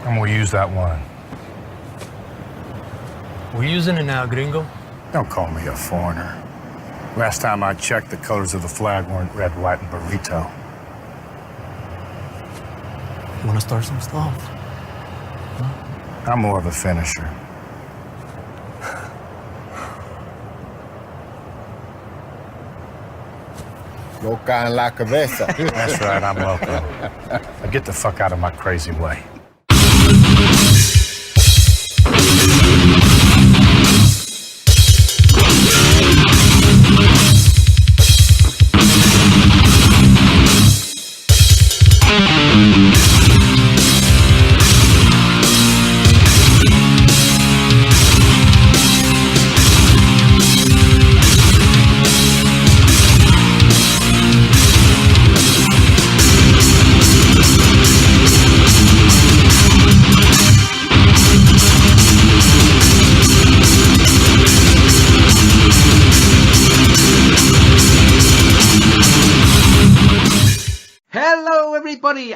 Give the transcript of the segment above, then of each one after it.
And we'll use that one. We're using it now, gringo. Don't call me a foreigner. Last time I checked, the colors of the flag weren't red, white, and burrito. You want to start some stuff? Huh? I'm more of a finisher. Loca en la cabeza. That's right, I'm loco. Now get the fuck out of my crazy way.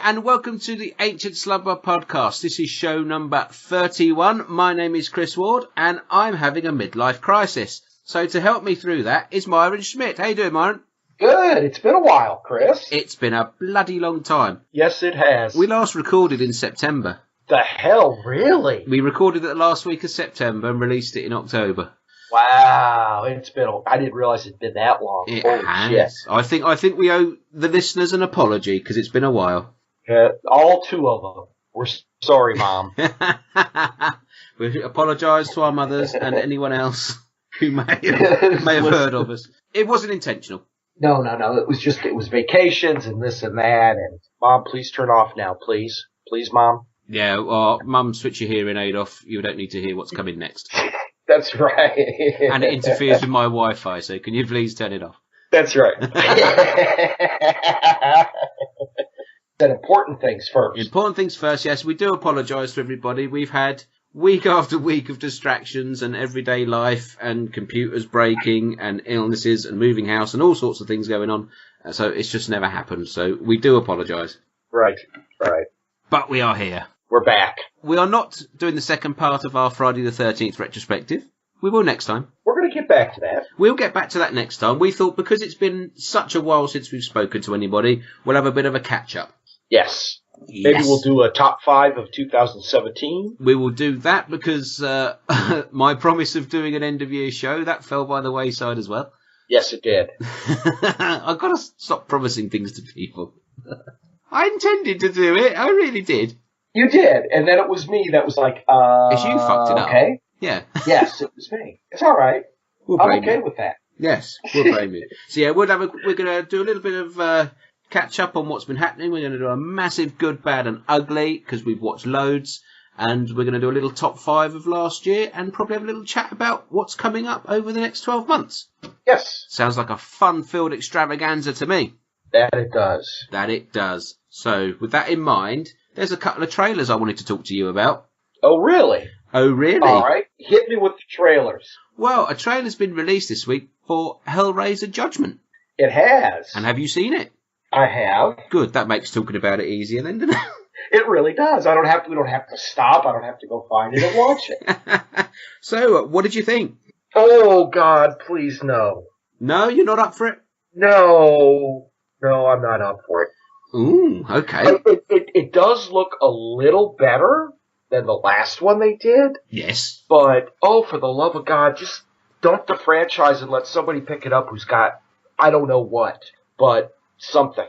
And welcome to the Ancient Slumber podcast. This is show number 31. My name is Chris Ward and I'm having a midlife crisis. So to help me through that is Myron Schmidt. How you doing, Myron? Good. It's been a while, Chris. It's been a bloody long time. Yes, it has. We last recorded in September. The hell, really? We recorded it the last week of September and released it in October. Wow, I didn't realize it'd been that long. It Holy has. shit. I think we owe the listeners an apology because it's been a while. All two of them. We're sorry, Mom. We apologise to our mothers and anyone else who may have heard of us. It wasn't intentional. No. It was vacations and this and that. And Mom, please turn off now, please. Please, Mom. Yeah, or Mum, switch your hearing aid off. You don't need to hear what's coming next. That's right. And it interferes with my Wi-Fi, so can you please turn it off? That's right. Said important things first. Important things first, yes. We do apologise to everybody. We've had week after week of distractions and everyday life and computers breaking and illnesses and moving house and all sorts of things going on. So it's just never happened. So we do apologise. Right. But we are here. We're back. We are not doing the second part of our Friday the 13th retrospective. We will next time. We're going to get back to that. We'll get back to that next time. We thought because it's been such a while since we've spoken to anybody, we'll have a bit of a catch-up. Yes. Maybe we'll do a top 5 of 2017. We will do that because my promise of doing an end-of-year show, that fell by the wayside as well. Yes, it did. I've got to stop promising things to people. I intended to do it. I really did. You did. And then it was me that was like, It's you fucked it up. Okay. Yeah. Yes, it was me. It's all right. I'm okay with that. Yes, we'll blame you. So yeah, we're going to do a little bit of catch up on what's been happening. We're going to do a massive good, bad and ugly because we've watched loads. And we're going to do a little top 5 of last year and probably have a little chat about what's coming up over the next 12 months. Yes. Sounds like a fun-filled extravaganza to me. That it does. That it does. So with that in mind, there's a couple of trailers I wanted to talk to you about. Oh, really? Oh, really? All right. Hit me with the trailers. Well, a trailer's been released this week for Hellraiser Judgment. It has. And have you seen it? I have. Good. That makes talking about it easier then, doesn't it? It really does. We don't have to stop. I don't have to go find it and watch it. So, what did you think? Oh, God, please, no. No, you're not up for it? No, I'm not up for it. Ooh, okay. It does look a little better than the last one they did. Yes. But, for the love of God, just dump the franchise and let somebody pick it up who's got, I don't know what, but something.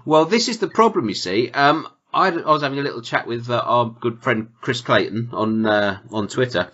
Well, this is the problem, you see. I was having a little chat with our good friend Chris Clayton on Twitter,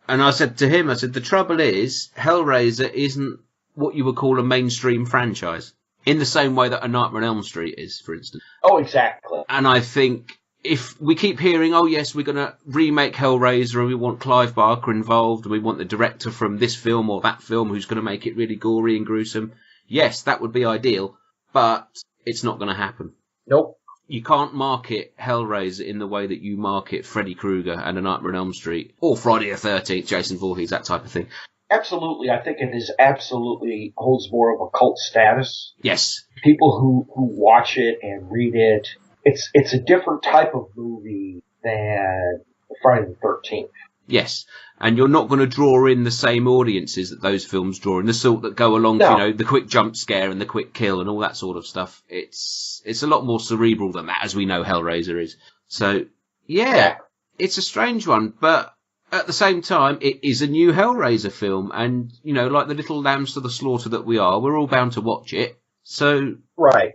and I said to him, the trouble is, Hellraiser isn't what you would call a mainstream franchise, in the same way that A Nightmare on Elm Street is, for instance. Oh, exactly. And I think if we keep hearing, oh yes, we're going to remake Hellraiser and we want Clive Barker involved and we want the director from this film or that film who's going to make it really gory and gruesome, yes, that would be ideal, but it's not going to happen. Nope. You can't market Hellraiser in the way that you market Freddy Krueger and A Nightmare on Elm Street or Friday the 13th, Jason Voorhees, that type of thing. Absolutely. I think it is absolutely holds more of a cult status. Yes. People who watch it and read it it's a different type of movie than Friday the 13th. Yes, and you're not going to draw in the same audiences that those films draw in, the sort that go along, No. the quick jump scare and the quick kill and all that sort of stuff. It's a lot more cerebral than that, as we know Hellraiser is. So, yeah, it's a strange one, but at the same time, it is a new Hellraiser film, and, like the little lambs to the slaughter that we are, we're all bound to watch it. So, Right.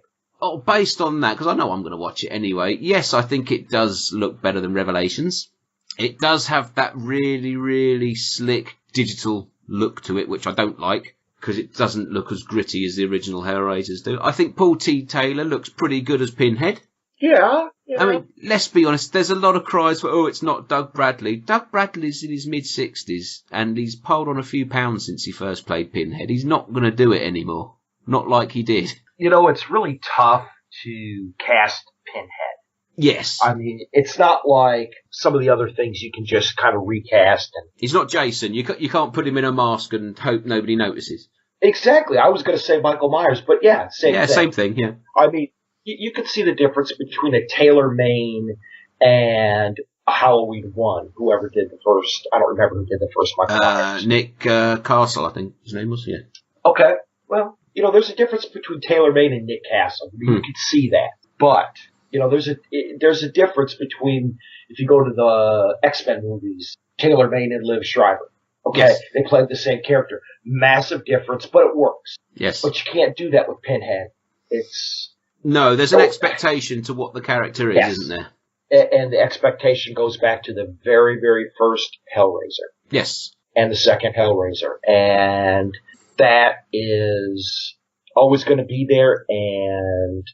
based on that, because I know I'm going to watch it anyway, yes, I think it does look better than Revelations. It does have that really, really slick digital look to it, which I don't like, because it doesn't look as gritty as the original Hellraisers do. I think Paul T. Taylor looks pretty good as Pinhead. Yeah. I mean, let's be honest, there's a lot of cries for, it's not Doug Bradley. Doug Bradley's in his mid-60s, and he's piled on a few pounds since he first played Pinhead. He's not going to do it anymore. Not like he did. It's really tough to cast Pinhead. Yes. I mean, it's not like some of the other things you can just kind of recast. And he's not Jason. You can't put him in a mask and hope nobody notices. Exactly. I was going to say Michael Myers, but yeah, same thing. Same thing, yeah. I mean, you could see the difference between a Taylor Mane and a Halloween 1, whoever did the first. I don't remember who did the first Michael Myers. Nick Castle, I think his name was, yeah. Okay. Well, there's a difference between Taylor Mane and Nick Castle. I mean, you could see that. But, there's a difference between, if you go to the X-Men movies, Taylor Mane and Liv Schreiber. Okay, yes. They played the same character. Massive difference, but it works. Yes. But you can't do that with Pinhead. No, there's an expectation to what the character is, yes. Isn't there? And the expectation goes back to the very, very first Hellraiser. Yes. And the second Hellraiser. And that is always going to be there, and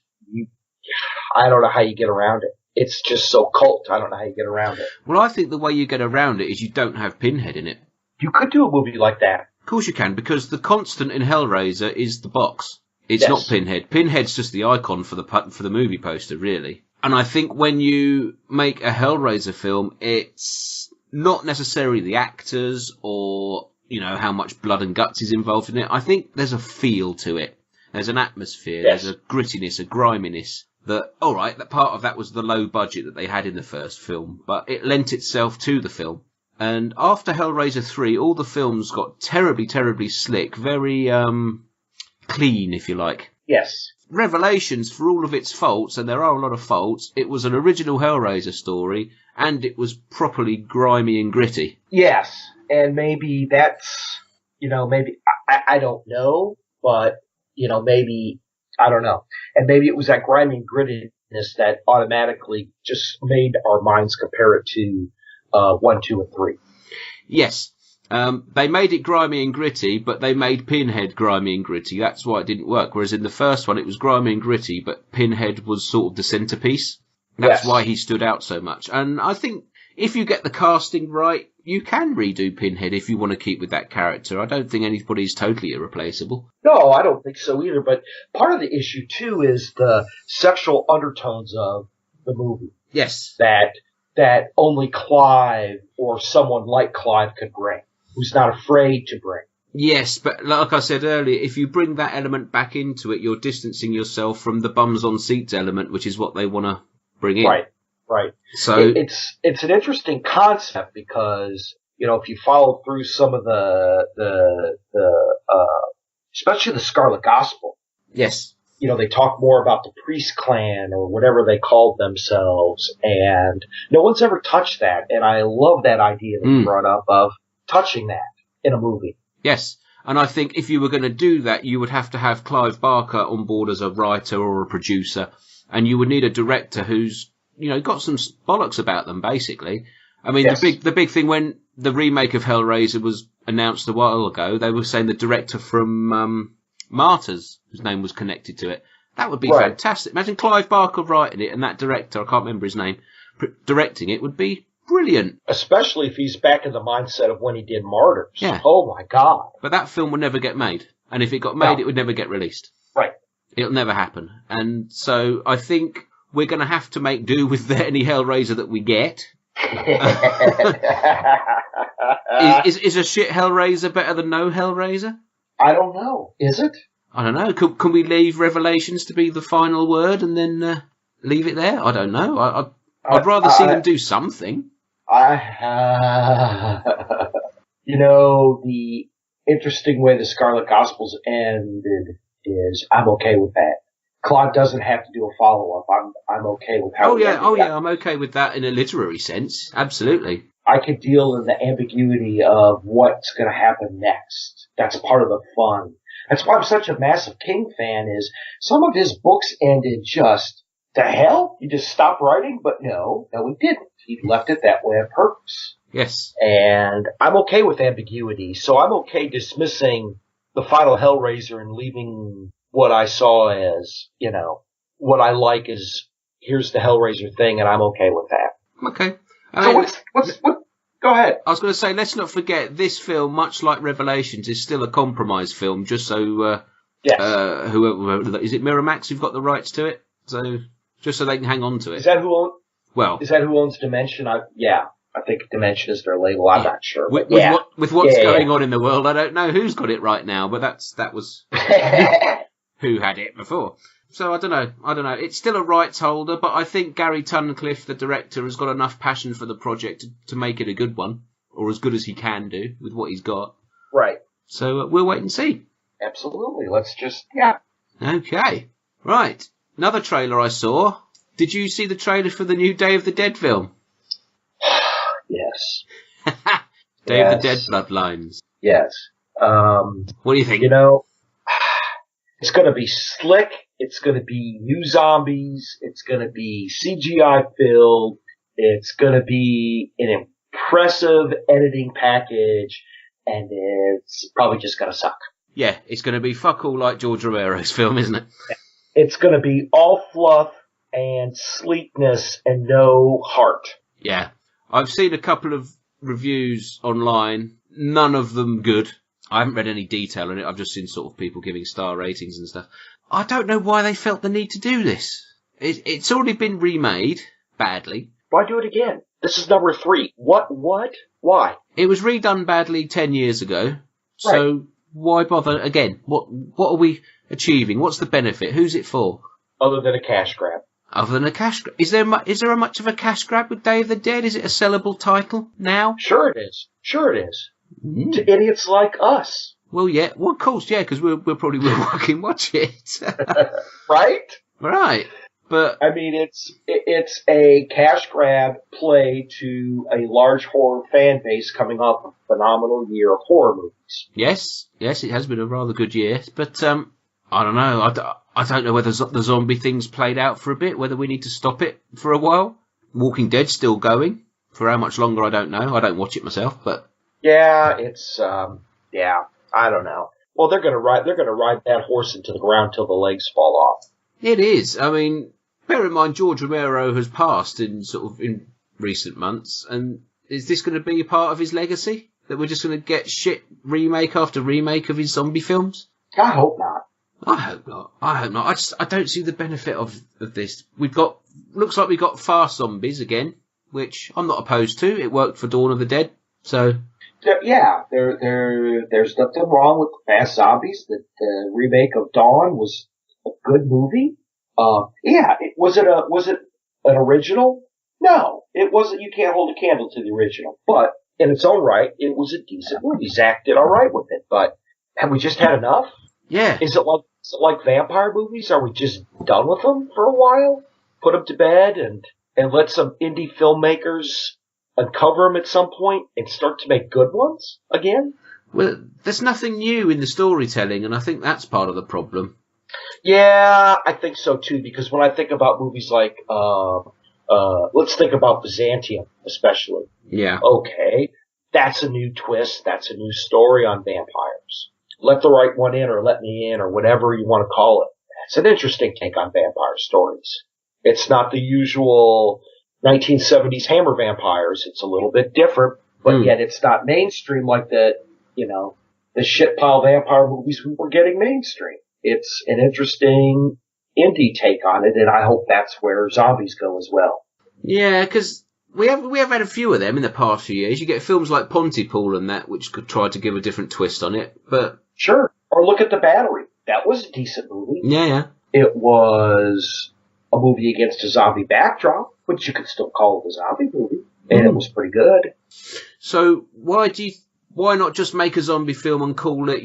I don't know how you get around it. It's just so cult. I don't know how you get around it. Well, I think the way you get around it is you don't have Pinhead in it. You could do a movie like that. Of course you can, because the constant in Hellraiser is the box. It's yes. not Pinhead. Pinhead's just the icon for the movie poster, really. And I think when you make a Hellraiser film, it's not necessarily the actors or, how much blood and guts is involved in it. I think there's a feel to it. There's an atmosphere. Yes. There's a grittiness, a griminess. That, all right, that part of that was the low budget that they had in the first film, but it lent itself to the film. And after Hellraiser 3, all the films got terribly, terribly slick, very clean, if you like. Yes. Revelations, for all of its faults, and there are a lot of faults, it was an original Hellraiser story, and it was properly grimy and gritty. Yes, and maybe that's, maybe, I don't know, but, maybe, I don't know. And maybe it was that grimy and grittiness that automatically just made our minds compare it to 1, 2, and 3. Yes. They made it grimy and gritty, but they made Pinhead grimy and gritty. That's why it didn't work. Whereas in the first one, it was grimy and gritty, but Pinhead was sort of the centerpiece. That's why he stood out so much. And I think if you get the casting right, you can redo Pinhead if you want to keep with that character. I don't think anybody's totally irreplaceable. No, I don't think so either. But part of the issue, too, is the sexual undertones of the movie. Yes. That only Clive or someone like Clive could bring, who's not afraid to bring. Yes, but like I said earlier, if you bring that element back into it, you're distancing yourself from the bums on seats element, which is what they want to bring in. Right. So it's an interesting concept because, if you follow through some of the especially the Scarlet Gospel. Yes. They talk more about the Priest Clan or whatever they called themselves, and no one's ever touched that. And I love that idea that you brought up of touching that in a movie. Yes. And I think if you were going to do that, you would have to have Clive Barker on board as a writer or a producer, and you would need a director who's, got some bollocks about them, basically. I mean, yes. the big thing when the remake of Hellraiser was announced a while ago, they were saying the director from Martyrs, whose name was connected to it. That would be fantastic. Imagine Clive Barker writing it and that director, I can't remember his name, directing it would be brilliant. Especially if he's back in the mindset of when he did Martyrs. Yeah. Oh, my God. But that film would never get made. And if it got made, it would never get released. Right. It'll never happen. And so I think we're going to have to make do with any Hellraiser that we get. Is a shit Hellraiser better than no Hellraiser? I don't know. Is it? I don't know. Can we leave Revelations to be the final word and then leave it there? I don't know. I'd rather see them do something. You know, the interesting way the Scarlet Gospels ended is I'm okay with that. Claude doesn't have to do a follow-up. I'm okay with how. I'm okay with that in a literary sense. Absolutely. I could deal in the ambiguity of what's going to happen next. That's part of the fun. That's why I'm such a massive King fan. Is some of his books ended just the hell? He just stopped writing? But no, he didn't. He left it that way on purpose. Yes. And I'm okay with ambiguity, so I'm okay dismissing the final Hellraiser and leaving what I saw as, what I like is here's the Hellraiser thing, and I'm okay with that. Okay. Go ahead. I was going to say, let's not forget this film, much like Revelations, is still a compromise film. Just so, yes. Whoever is it, Miramax who've got the rights to it? So just so they can hang on to it. Is that who owns Dimension? I think Dimension is their label. I'm not sure. With what's going on in the world, I don't know who's got it right now, but that was who had it before. So I don't know. It's still a rights holder, but I think Gary Tunnicliffe, the director, has got enough passion for the project to make it a good one, or as good as he can do with what he's got. Right. So we'll wait and see. Absolutely. Let's just, Okay. Right. Another trailer I saw. Did you see the trailer for the new Day of the Dead film? Yes. Day of the Dead Bloodlines. Yes. What do you think? It's going to be slick. It's going to be new zombies. It's going to be CGI filled. It's going to be an impressive editing package, and it's probably just going to suck. Yeah, it's going to be fuck all like George Romero's film, isn't it? It's going to be all fluff and sleekness and no heart. Yeah. I've seen a couple of reviews online, none of them good. I haven't read any detail on it. I've just seen sort of people giving star ratings and stuff. I don't know why they felt the need to do this. It's already been remade badly. Why do it again? This is number 3. What? Why? It was redone badly 10 years ago. So right. Why bother again? What are we achieving? What's the benefit? Who's it for? Other than a cash grab. Other than a cash grab. Is there a much of a cash grab with Day of the Dead? Is it a sellable title now? Sure it is. To idiots like us. Well, yeah. Well, of course, yeah, because we'll probably fucking watch it. Right? Right. But I mean, it's a cash grab play to a large horror fan base coming off a phenomenal year of horror movies. Yes, it has been a rather good year. But I don't know. I don't know whether the zombie thing's played out for a bit, whether we need to stop it for a while. Walking Dead's still going. For how much longer, I don't know. I don't watch it myself, but... Yeah, it's, I don't know. Well, they're gonna ride that horse into the ground till the legs fall off. It is. I mean, bear in mind, George Romero has passed in recent months, and is this going to be part of his legacy? That we're just going to get shit remake after remake of his zombie films? I hope not. I hope not. I don't see the benefit of this. Looks like we got fast zombies again, which I'm not opposed to. It worked for Dawn of the Dead, so. There's nothing wrong with fast zombies. The remake of Dawn was a good movie. Was it an original? No, it wasn't. You can't hold a candle to the original, but in its own right, it was a decent movie. Zach did all right with it, but have we just had enough? Yeah. Is it like vampire movies? Are we just done with them for a while? Put them to bed and let some indie filmmakers uncover them at some point and start to make good ones again? Well, there's nothing new in the storytelling, and I think that's part of the problem. Yeah, I think so too, because when I think about movies like, let's think about Byzantium, especially. Yeah. Okay, that's a new twist, that's a new story on vampires. Let the right one in, or let me in, or whatever you want to call it. It's an interesting take on vampire stories. It's not the usual 1970s Hammer vampires. It's a little bit different, but yet it's not mainstream like the shit pile vampire movies we were getting mainstream. It's an interesting indie take on it, and I hope that's where zombies go as well. Yeah, because we have had a few of them in the past few years. You get films like Pontypool and that, which could try to give a different twist on it, but... Sure. Or look at The Battery. That was a decent movie. Yeah. It was a movie against a zombie backdrop, but you could still call it a zombie movie, and it was pretty good. So why not just make a zombie film and call it,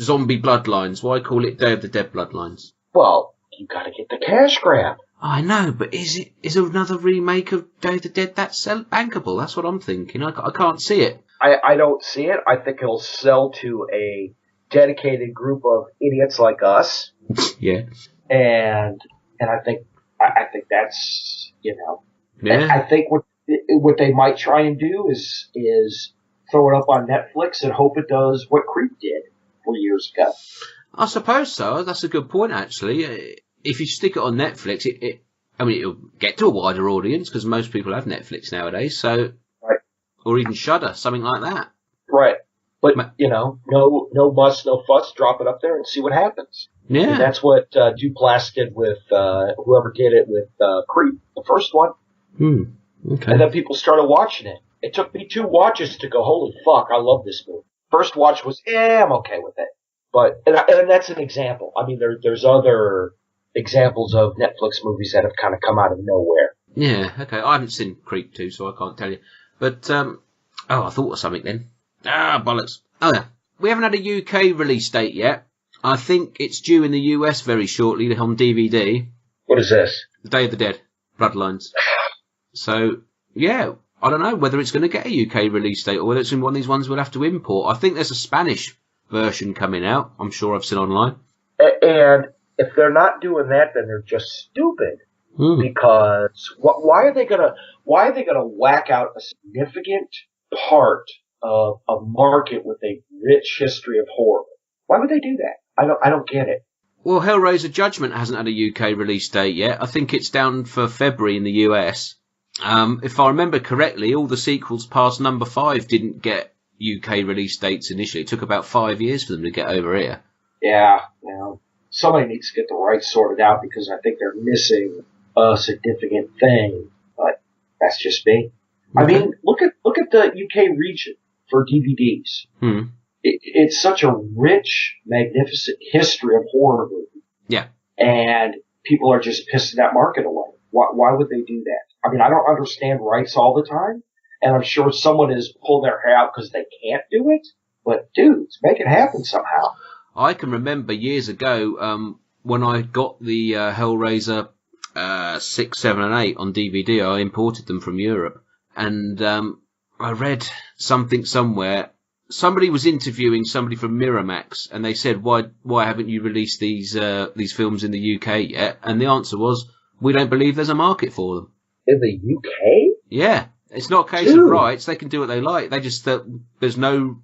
Zombie Bloodlines? Why call it Day of the Dead Bloodlines? Well, you got to get the cash grab. I know, but is another remake of Day of the Dead that's bankable? That's what I'm thinking. I can't see it. I don't see it. I think it'll sell to a dedicated group of idiots like us. Yeah. And I think that's, Yeah. I think what they might try and do is throw it up on Netflix and hope it does what Creep did 4 years ago. I suppose so. That's a good point, actually. If you stick it on Netflix, it'll get to a wider audience because most people have Netflix nowadays. So, right. Or even Shudder, something like that. Right. But no muss, no fuss. Drop it up there and see what happens. Yeah. And that's what Duplass did with whoever did it with Creep, the first one. Okay. And then people started watching it. It took me 2 watches to go, holy fuck, I love this movie. First watch was, I'm okay with it. But and that's an example. I mean, there's other examples of Netflix movies that have kind of come out of nowhere. Yeah, okay. I haven't seen Creep 2, so I can't tell you. But, I thought of something then. Bollocks. Oh, yeah. We haven't had a UK release date yet. I think it's due in the US very shortly on DVD. What is this? The Day of the Dead. Bloodlines. So, yeah, I don't know whether it's going to get a UK release date or whether it's in one of these ones we'll have to import. I think there's a Spanish version coming out. I'm sure I've seen online. And if they're not doing that, then they're just stupid. Because why are they gonna whack out a significant part of a market with a rich history of horror? Why would they do that? I don't get it. Well, Hellraiser Judgment hasn't had a UK release date yet. I think it's down for February in the US. If I remember correctly, all the sequels past number 5 didn't get UK release dates initially. It took about 5 years for them to get over here. Yeah, somebody needs to get the rights sorted out because I think they're missing a significant thing. But that's just me. Okay. I mean, look at the UK region for DVDs. It's such a rich, magnificent history of horror movies. Yeah. And people are just pissing that market away. Why would they do that? I mean, I don't understand rights all the time, and I'm sure someone is pulling their hair out because they can't do it. But dudes, make it happen somehow. I can remember years ago when I got the Hellraiser 6, 7, and 8 on DVD. I imported them from Europe, and I read something somewhere. Somebody was interviewing somebody from Miramax, and they said, "Why haven't you released these films in the UK yet?" And the answer was, "We don't believe there's a market for them." In the UK? Yeah, it's not a case of rights. They can do what they like. They just thought there was no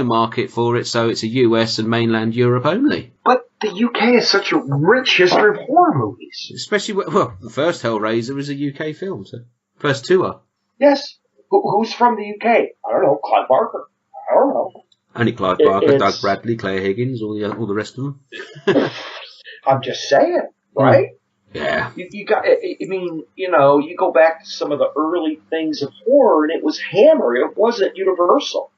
market for it, so it's a US and mainland Europe only. But the UK has such a rich history of horror movies. Especially, the first Hellraiser is a UK film, so first 2 are. Yes. Who's from the UK? I don't know. Clive Barker. I don't know. Only Clive Barker, Doug Bradley, Claire Higgins, all the rest of them. I'm just saying, right? Yeah. You got. I mean, you go back to some of the early things of horror, and it was Hammer. It wasn't Universal.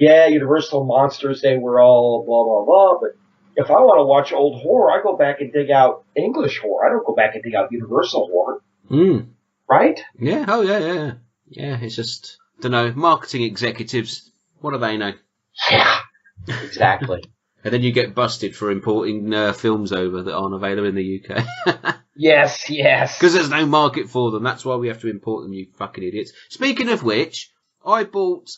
Yeah, Universal monsters. They were all blah blah blah. But if I want to watch old horror, I go back and dig out English horror. I don't go back and dig out Universal horror. Right? Yeah. Oh yeah. Yeah. It's just marketing executives. What do they know? Yeah. Exactly. And then you get busted for importing films over that aren't available in the UK. Yes. Because there's no market for them. That's why we have to import them, you fucking idiots. Speaking of which, I bought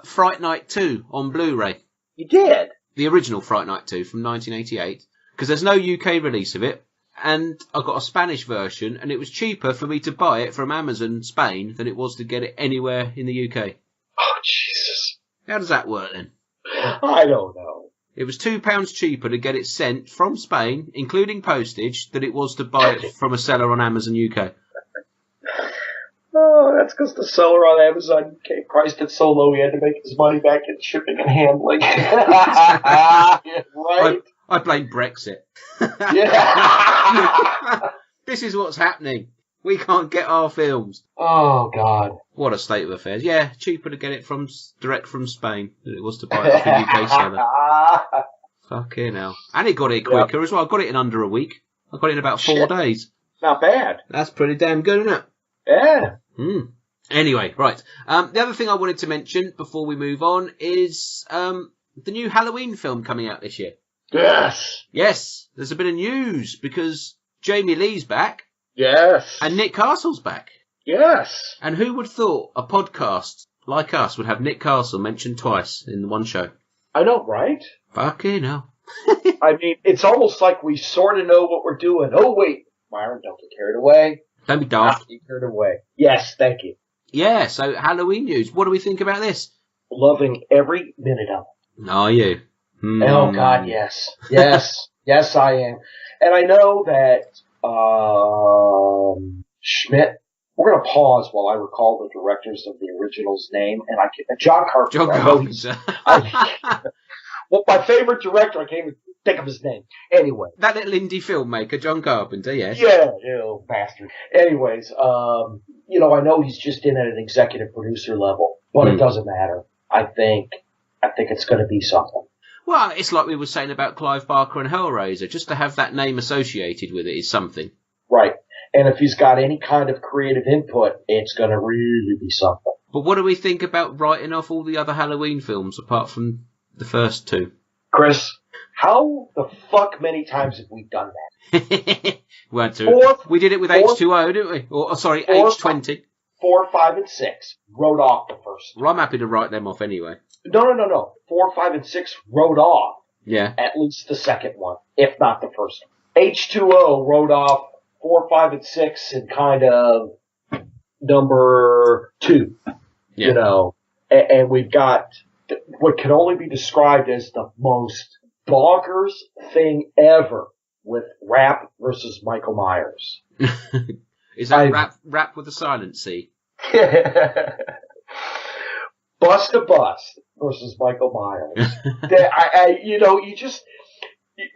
Fright Night 2 on Blu-ray. You did? The original Fright Night 2 from 1988. Because there's no UK release of it. And I got a Spanish version, and it was cheaper for me to buy it from Amazon Spain than it was to get it anywhere in the UK. Oh, Jesus. How does that work then? I don't know. It was £2 cheaper to get it sent from Spain, including postage, than it was to buy it from a seller on Amazon UK. Oh, that's because the seller on Amazon UK priced it so low he had to make his money back in shipping and handling. Right? I blame Brexit. Yeah. This is what's happening. We can't get our films. Oh, God. What a state of affairs. Yeah, cheaper to get it direct from Spain than it was to buy it off a UK seller. Fucking hell. And it got here quicker as well. I got it in under a week. I got it in about 4 days. Not bad. That's pretty damn good, isn't it? Yeah. Anyway, right. The other thing I wanted to mention before we move on is the new Halloween film coming out this year. Yes. Yes, there's a bit of news because Jamie Lee's back. Yes. And Nick Castle's back. Yes. And who would have thought a podcast like us would have Nick Castle mentioned twice in the one show? I know, right? Fucking hell. I mean, it's almost like we sort of know what we're doing. Oh, wait. Myron, don't get carried away. Don't be daft. Not get carried away. Yes, thank you. Yeah, so Halloween news. What do we think about this? Loving every minute of it. Are you? Oh, God, yes. Yes. Yes, I am. And I know that Schmidt, we're going to pause while I recall the directors of the original's name. And John Carpenter. John Carpenter. Well, my favorite director, I can't even think of his name. Anyway. That little indie filmmaker, John Carpenter, yes. Yeah, you bastard. Anyways, I know he's just in at an executive producer level, but it doesn't matter. I think it's going to be something. Well, it's like we were saying about Clive Barker and Hellraiser. Just to have that name associated with it is something. Right. And if he's got any kind of creative input, it's going to really be something. But what do we think about writing off all the other Halloween films apart from the first two? Chris, how the fuck many times have we done that? We did it with H2O, didn't we? H20. 4, 5, and 6 wrote off the first. Well, I'm happy to write them off anyway. No. 4, 5, and 6 wrote off. Yeah. At least the second one, if not the first one. H2O wrote off 4, 5, and 6 and kind of number 2. Yeah. And we've got what can only be described as the most bonkers thing ever with Rap versus Michael Myers. Is that rap with a silent C? Bust to Bust versus Michael Myers.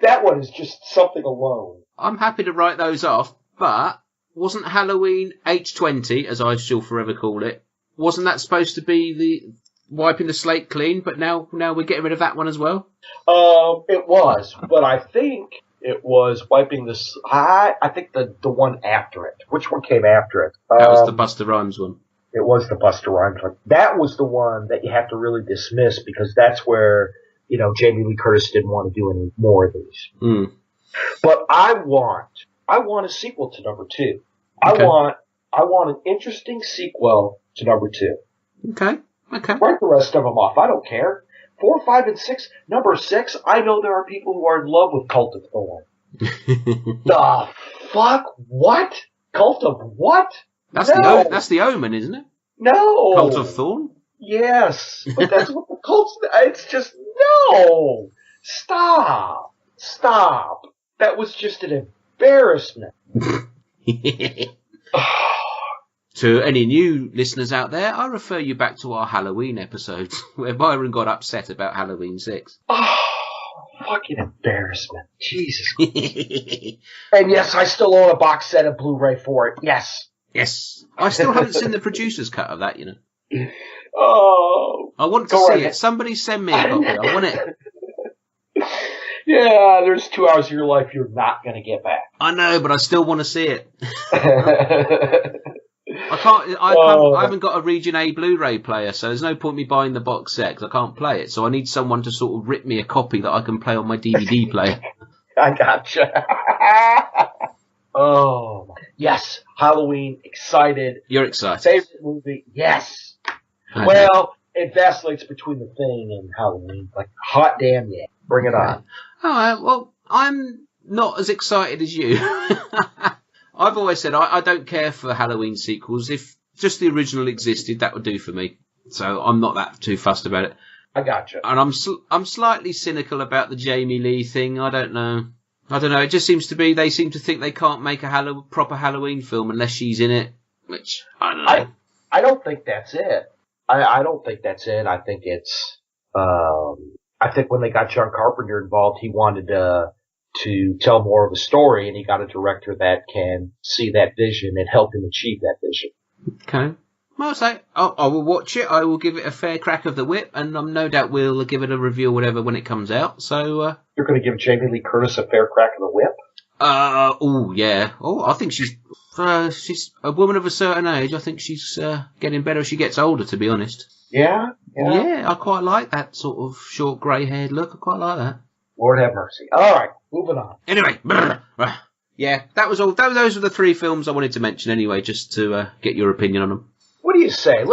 That one is just something alone. I'm happy to write those off, but wasn't Halloween H20, as I shall forever call it, wasn't that supposed to be the wiping the slate clean, but now we're getting rid of that one as well? It was, but I think it was wiping this. I think the one after it. Which one came after it? That was the Busta Rhymes one. It was the Busta Rhymes one. That was the one that you have to really dismiss because that's where Jamie Lee Curtis didn't want to do any more of these. But I want a sequel to number 2. Okay. I want an interesting sequel to number 2. Okay. Write the rest of them off. I don't care. 4, 5, and 6. Number 6, I know there are people who are in love with Cult of Thorn. The fuck? What? Cult of what? That's the Omen, isn't it? No. Cult of Thorn? Yes. But that's what the cult's... It's just... No. Stop. That was just an embarrassment. To any new listeners out there, I refer you back to our Halloween episodes where Myron got upset about Halloween 6. Oh, fucking embarrassment. Jesus. And yes, I still own a box set of Blu-ray for it. Yes. I still haven't seen the producer's cut of that, Oh. I want to see it. Somebody send me a copy. I want it. Yeah, there's 2 hours of your life you're not going to get back. I know, but I still want to see it. I haven't got a Region A Blu-ray player, so there's no point me buying the box set because I can't play it. So I need someone to sort of rip me a copy that I can play on my DVD player. I gotcha. Oh, yes. Halloween, excited. You're excited. Favorite movie, yes. Well, it vacillates between The Thing and Halloween. Like, hot damn yeah. Bring it on. All right, well, I'm not as excited as you. I've always said I don't care for Halloween sequels. If just the original existed, that would do for me. So I'm not that too fussed about it. I gotcha. And I'm slightly cynical about the Jamie Lee thing. I don't know. It just seems to be they seem to think they can't make a proper Halloween film unless she's in it, which I don't know. I don't think that's it. I don't think that's it. I think it's I think when they got John Carpenter involved, he wanted to tell more of a story, and he got a director that can see that vision and help him achieve that vision. Okay. Well, I will watch it. I will give it a fair crack of the whip, and I'm no doubt we'll give it a review or whatever when it comes out. So you're going to give Jamie Lee Curtis a fair crack of the whip? Oh, yeah. Oh, I think she's a woman of a certain age. I think she's getting better as she gets older, to be honest. Yeah? Yeah, I quite like that sort of short grey-haired look. I quite like that. Lord have mercy. All right, moving on. Anyway, yeah, that was all. Those were the 3 films I wanted to mention anyway, just to get your opinion on them. What do you say?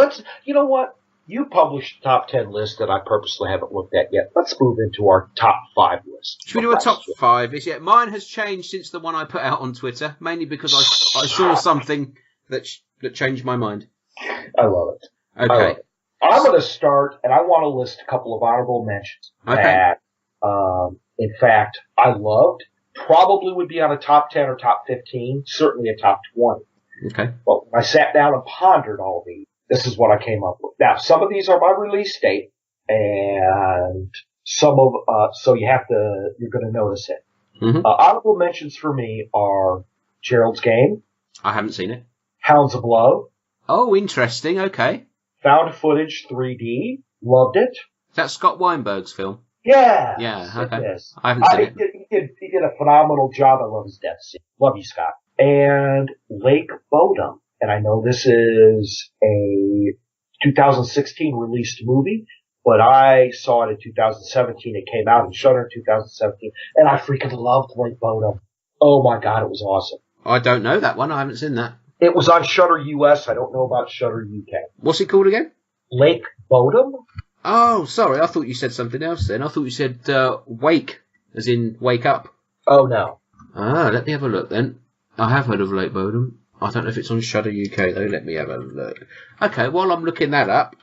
You know what? You published a top 10 list that I purposely haven't looked at yet. Let's move into our top 5 list. Should we do a top 5? Yeah, mine has changed since the one I put out on Twitter, mainly because I saw something that changed my mind. I love it. Okay. I'm going to start, and I want to list a couple of honorable mentions that, in fact, I loved. Probably would be on a top 10 or top 15, certainly a top 20. Okay. But when I sat down and pondered all these, this is what I came up with. Now, some of these are by release date, and some of, you're going to notice it. Mm-hmm. Honorable mentions for me are Gerald's Game. I haven't seen it. Hounds of Love. Oh, interesting. Okay. Found footage 3D. Loved it. Is that Scott Weinberg's film? Yeah. Yeah, okay. It is. I haven't seen it. He did a phenomenal job. I love his death scene. Love you, Scott. And Lake Bodom. And I know this is a 2016 released movie, but I saw it in 2017. It came out in Shudder in 2017, and I freaking loved Lake Bodom. Oh my God, it was awesome. I don't know that one. I haven't seen that. It was on Shudder US. I don't know about Shudder UK. What's it called again? Lake Bodom? Oh, sorry. I thought you said something else then. I thought you said Wake, as in wake up. Oh, no. Ah, let me have a look then. I have heard of Lake Bodom. I don't know if it's on Shudder UK though. Let me have a look. Okay, while I'm looking that up,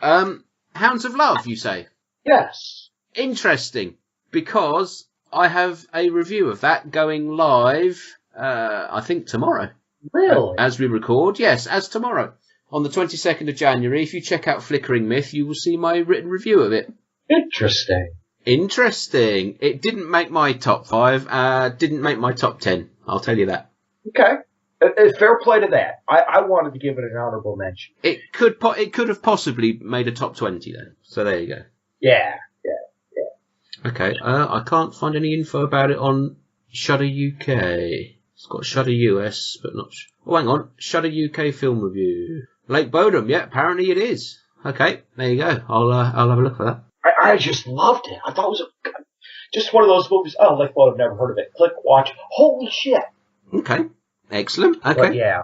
Hounds of Love, you say? Yes. Interesting, because I have a review of that going live, I think tomorrow. Really? As we record, yes, as tomorrow. On the 22nd of January, if you check out Flickering Myth, you will see my written review of it. Interesting. It didn't make my top 5, didn't make my top 10, I'll tell you that. Okay. Fair play to that. I wanted to give it an honorable mention. It could have possibly made a top 20 then. So there you go. Yeah. Okay. I can't find any info about it on Shudder UK. It's got Shudder US, but not. Oh, hang on. Shudder UK film review. Lake Bodom. Yeah, apparently it is. Okay, there you go. I'll have a look for that. I just loved it. I thought it was just one of those movies. Oh, Lake Bodom, never heard of it. Click, watch. Holy shit. Okay. Excellent. Okay. But yeah.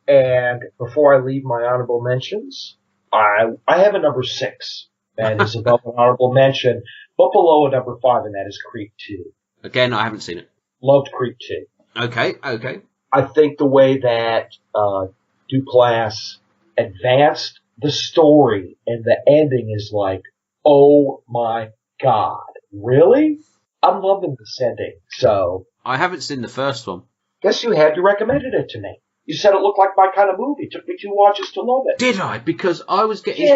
And before I leave my honorable mentions, I have a number 6 that is above an honorable mention, but below a number 5, and that is Creep 2. Again, I haven't seen it. Loved Creep 2. Okay. I think the way that Duplass advanced the story and the ending is like, oh my God, really? I'm loving this ending. So I haven't seen the first one. Yes, you had. You recommended it to me. You said it looked like my kind of movie. It took me 2 watches to love it. Did I? Because I was getting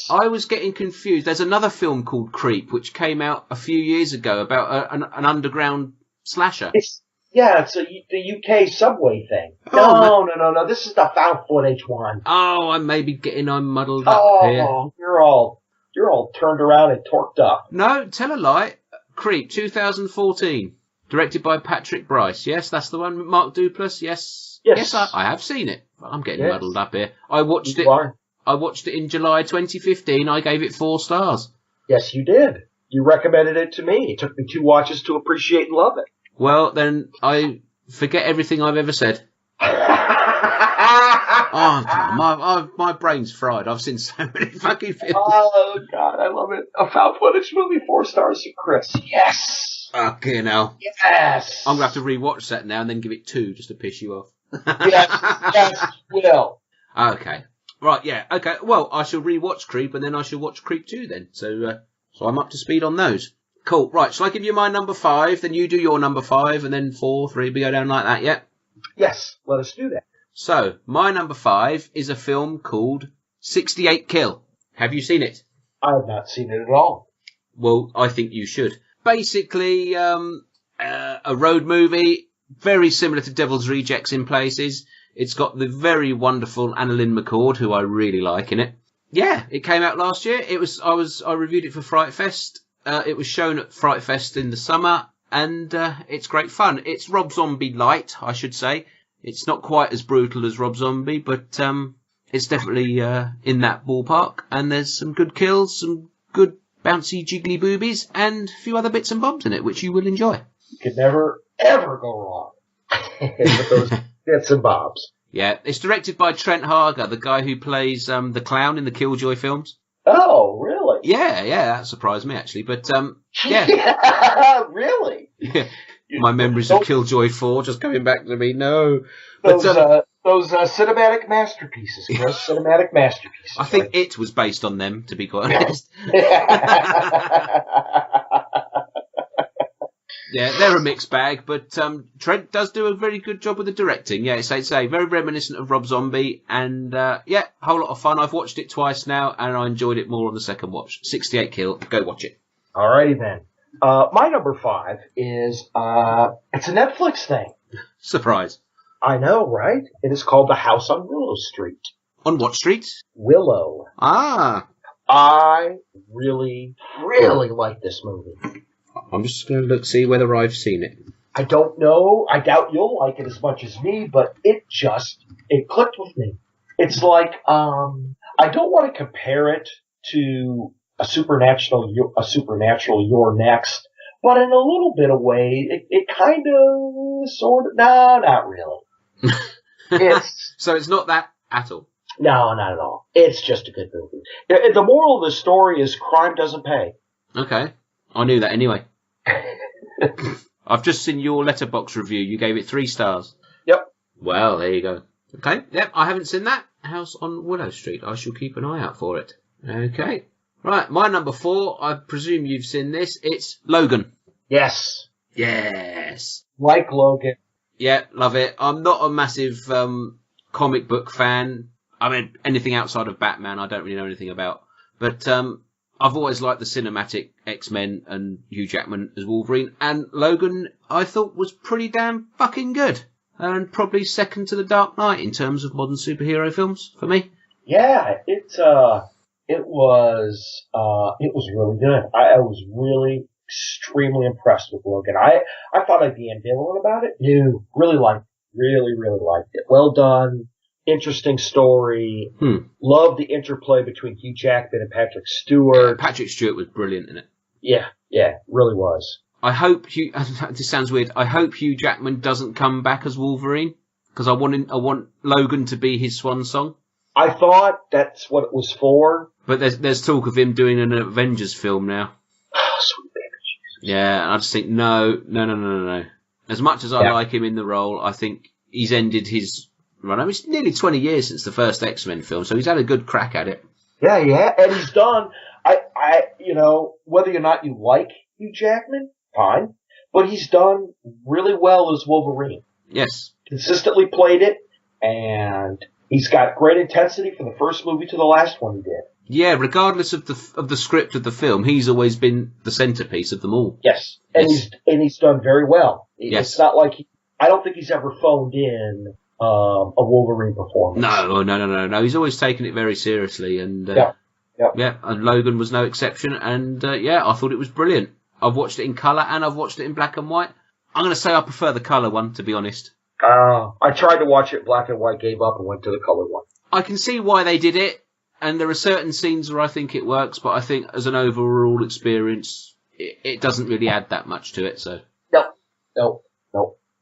I was getting confused. There's another film called Creep, which came out a few years ago about an underground slasher. It's the UK subway thing. Oh, No. This is the found footage one. Oh, I'm muddled up here. Oh, you're all turned around and torqued up. No, tell a lie. Creep, 2014. Directed by Patrick Bryce. Yes, that's the one with Mark Duplass. Yes, I have seen it. I'm getting muddled up here. I watched it in July 2015. I gave it 4 stars. Yes, you did. You recommended it to me. It took me 2 watches to appreciate and love it. Well, then I forget everything I've ever said. Oh, my brain's fried. I've seen so many fucking films. Oh, God, I love it. A found footage movie, 4 stars from Chris. Yes! Fucking hell. Yes! I'm going to have to rewatch that now and then give it 2 just to piss you off. yes, will. Okay. Right, yeah, okay. Well, I shall rewatch Creep and then I shall watch Creep 2 then. So I'm up to speed on those. Cool. Right, shall I give you my number 5, then you do your number 5, and then 4, 3, we go down like that, yeah? Yes, let us do that. So, my number 5 is a film called 68 Kill. Have you seen it? I have not seen it at all. Well, I think you should. Basically, a road movie, very similar to Devil's Rejects in places. It's got the very wonderful Annalyn McCord, who I really like in it. Yeah, it came out last year. I reviewed it for Fright Fest. It was shown at Fright Fest in the summer. and it's great fun. It's Rob Zombie light, I should say. It's not quite as brutal as Rob Zombie, but it's definitely in that ballpark. And there's some good kills, some good bouncy jiggly boobies, and a few other bits and bobs in it, which you will enjoy. You could never, ever go wrong with those bits and bobs. Yeah, it's directed by Trent Harger, the guy who plays the clown in the Killjoy films. Oh, really? Yeah, that surprised me, actually. But, yeah. Really? Yeah. My memories of Killjoy 4 just coming back to me. No. But, those cinematic masterpieces, Chris. Cinematic masterpieces. I think it was based on them, to be quite honest. Yeah, they're a mixed bag, but Trent does do a very good job with the directing. Yeah, it's very reminiscent of Rob Zombie, and yeah, whole lot of fun. I've watched it twice now, and I enjoyed it more on the second watch. 68 Kill, go watch it. Alrighty then. My number 5 is it's a Netflix thing. Surprise. I know, right? It is called The House on Willow Street. On what street? Willow. Ah. I really, really like this movie. I'm just going to see whether I've seen it. I don't know. I doubt you'll like it as much as me, but it clicked with me. It's like, I don't want to compare it to a supernatural You're Next, but in a little bit of way, it kind of, sort of, no, not really. So it's not that at all? No, not at all. It's just a good movie. The moral of the story is crime doesn't pay. Okay. I knew that anyway. I've just seen your Letterboxd review. You gave it 3 stars. Yep. Well, there you go. Okay. Yep, I haven't seen that. House on Willow Street. I shall keep an eye out for it. Okay. Right, my number 4. I presume you've seen this. It's Logan. Yes. Yes. Like Logan. Yeah, love it. I'm not a massive comic book fan. I mean, anything outside of Batman, I don't really know anything about. But I've always liked the cinematic X-Men and Hugh Jackman as Wolverine. And Logan, I thought, was pretty damn fucking good. And probably second to The Dark Knight in terms of modern superhero films for me. Yeah, it was really good. I was really extremely impressed with Logan. I thought I'd be ambivalent about it. No, really liked it. Well done. Interesting story. Loved the interplay between Hugh Jackman and Patrick Stewart. Yeah, Patrick Stewart was brilliant in it. Yeah, really was. I hope this sounds weird. I hope Hugh Jackman doesn't come back as Wolverine because I want Logan to be his swan song. I thought that's what it was for. But there's talk of him doing an Avengers film now. Oh, sweet baby Jesus. Yeah, and I just think no. As much as I like him in the role, I think he's ended his run. I mean, it's nearly 20 years since the first X-Men film, so he's had a good crack at it. Yeah, and he's done. Whether or not you like Hugh Jackman, fine, but he's done really well as Wolverine. Yes, consistently played it, and he's got great intensity from the first movie to the last one he did. Yeah, regardless of the script of the film, he's always been the centerpiece of them all. Yes, and he's done very well. Yes. It's not like I don't think he's ever phoned in a Wolverine performance. No. He's always taken it very seriously, and and Logan was no exception. And I thought it was brilliant. I've watched it in colour and I've watched it in black and white. I'm going to say I prefer the colour one, to be honest. I tried to watch it black and white, gave up, and went to the colour one. I can see why they did it, and there are certain scenes where I think it works, but I think as an overall experience, it doesn't really add that much to it. So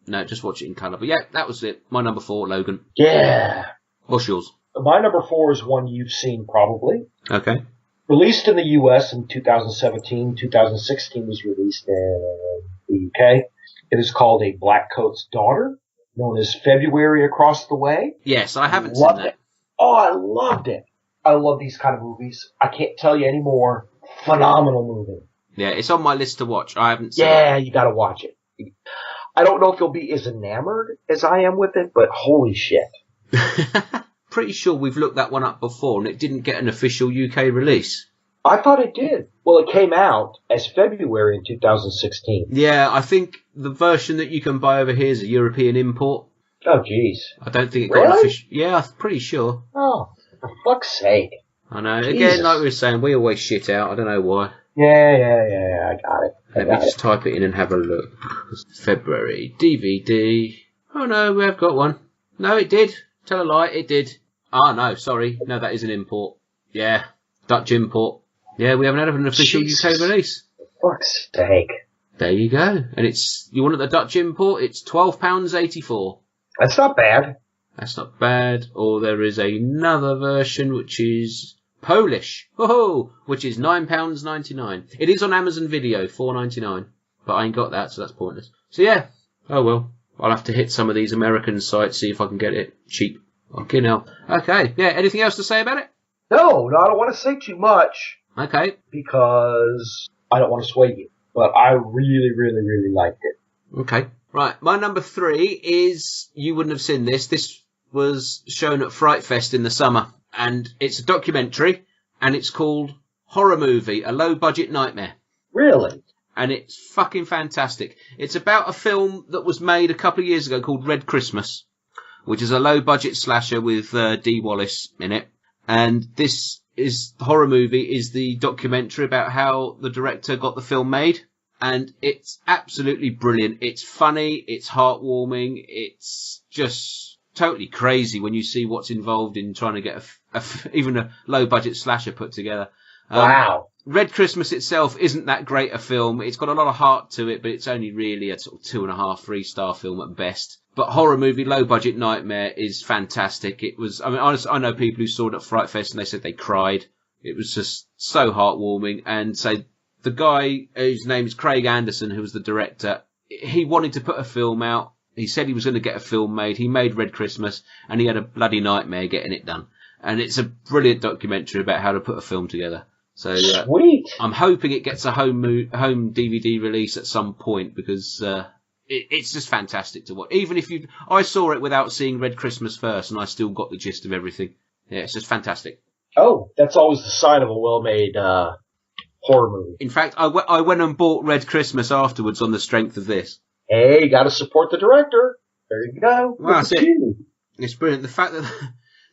no, just watch it in colour. But yeah, that was it. My number 4, Logan. Yeah. What's yours? My number 4 is one you've seen probably. Okay. Released in the US in 2017, 2016 was released in the UK. It is called A Black Coat's Daughter, known as February Across the Way. Yes, I haven't seen that. Oh, I loved it. I love these kind of movies. I can't tell you any more. Phenomenal movie. Yeah, it's on my list to watch. I haven't seen it. Yeah, you gotta watch it. I don't know if you'll be as enamored as I am with it, but holy shit. Pretty sure we've looked that one up before and it didn't get an official UK release. I thought it did. Well, it came out as February in 2016. Yeah, I think the version that you can buy over here is a European import. Oh, jeez. I don't think it got an official... Yeah, I'm pretty sure. Oh, for fuck's sake. I know. Jesus. Again, like we were saying, we always shit out. I don't know why. Yeah. I got it. Let me just type it in and have a look. February. DVD. Oh, no, we have got one. No, it did. Tell a lie, it did. Ah, no, sorry. No, that is an import. Yeah, Dutch import. Yeah, we haven't had an official UK release. For fuck's sake. There you go. And you wanted the Dutch import? It's £12.84. That's not bad. That's not bad. Or there is another version which is Polish. Oh, which is £9.99. It is on Amazon Video, $4.99. But I ain't got that, so that's pointless. So yeah. Oh well. I'll have to hit some of these American sites, see if I can get it cheap. Okay, now. Okay. Yeah. Anything else to say about it? No, I don't want to say too much. Okay. Because I don't want to sway you. But I really, really, really liked it. Okay. Right. My number 3 is, you wouldn't have seen this. This was shown at Fright Fest in the summer. And it's a documentary. And it's called Horror Movie, A Low Budget Nightmare. Really? And it's fucking fantastic. It's about a film that was made a couple of years ago called Red Christmas, which is a low budget slasher with Dee Wallace in it. And this is Horror Movie is the documentary about how the director got the film made. And it's absolutely brilliant. It's funny. It's heartwarming. It's just totally crazy when you see what's involved in trying to get even a low budget slasher put together. Wow. Red Christmas itself isn't that great a film. It's got a lot of heart to it, but it's only really a sort of 2.5, 3-star film at best. But Horror Movie, Low Budget Nightmare is fantastic. It was, I mean, honestly, I know people who saw it at Fright Fest and they said they cried. It was just so heartwarming. And so the guy whose name is Craig Anderson, who was the director, he wanted to put a film out. He said he was going to get a film made. He made Red Christmas and he had a bloody nightmare getting it done. And it's a brilliant documentary about how to put a film together. So Sweet. I'm hoping it gets a home DVD release at some point because it's just fantastic to watch. Even if I saw it without seeing Red Christmas first, and I still got the gist of everything. Yeah, it's just fantastic. Oh, that's always the sign of a well-made horror movie. In fact, I went and bought Red Christmas afterwards on the strength of this. Hey, you got to support the director. There you go. Well, that's it. It's brilliant. The fact that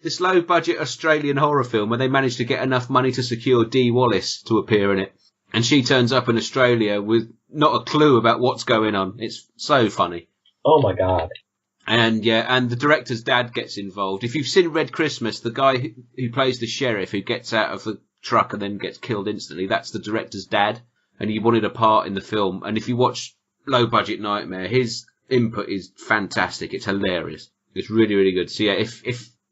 this low-budget Australian horror film where they managed to get enough money to secure Dee Wallace to appear in it. And she turns up in Australia with not a clue about what's going on. It's so funny. Oh, my God. And yeah, and the director's dad gets involved. If you've seen Red Christmas, the guy who plays the sheriff who gets out of the truck and then gets killed instantly, that's the director's dad. And he wanted a part in the film. And if you watch Low Budget Nightmare, his input is fantastic. It's hilarious. It's really, really good. So yeah,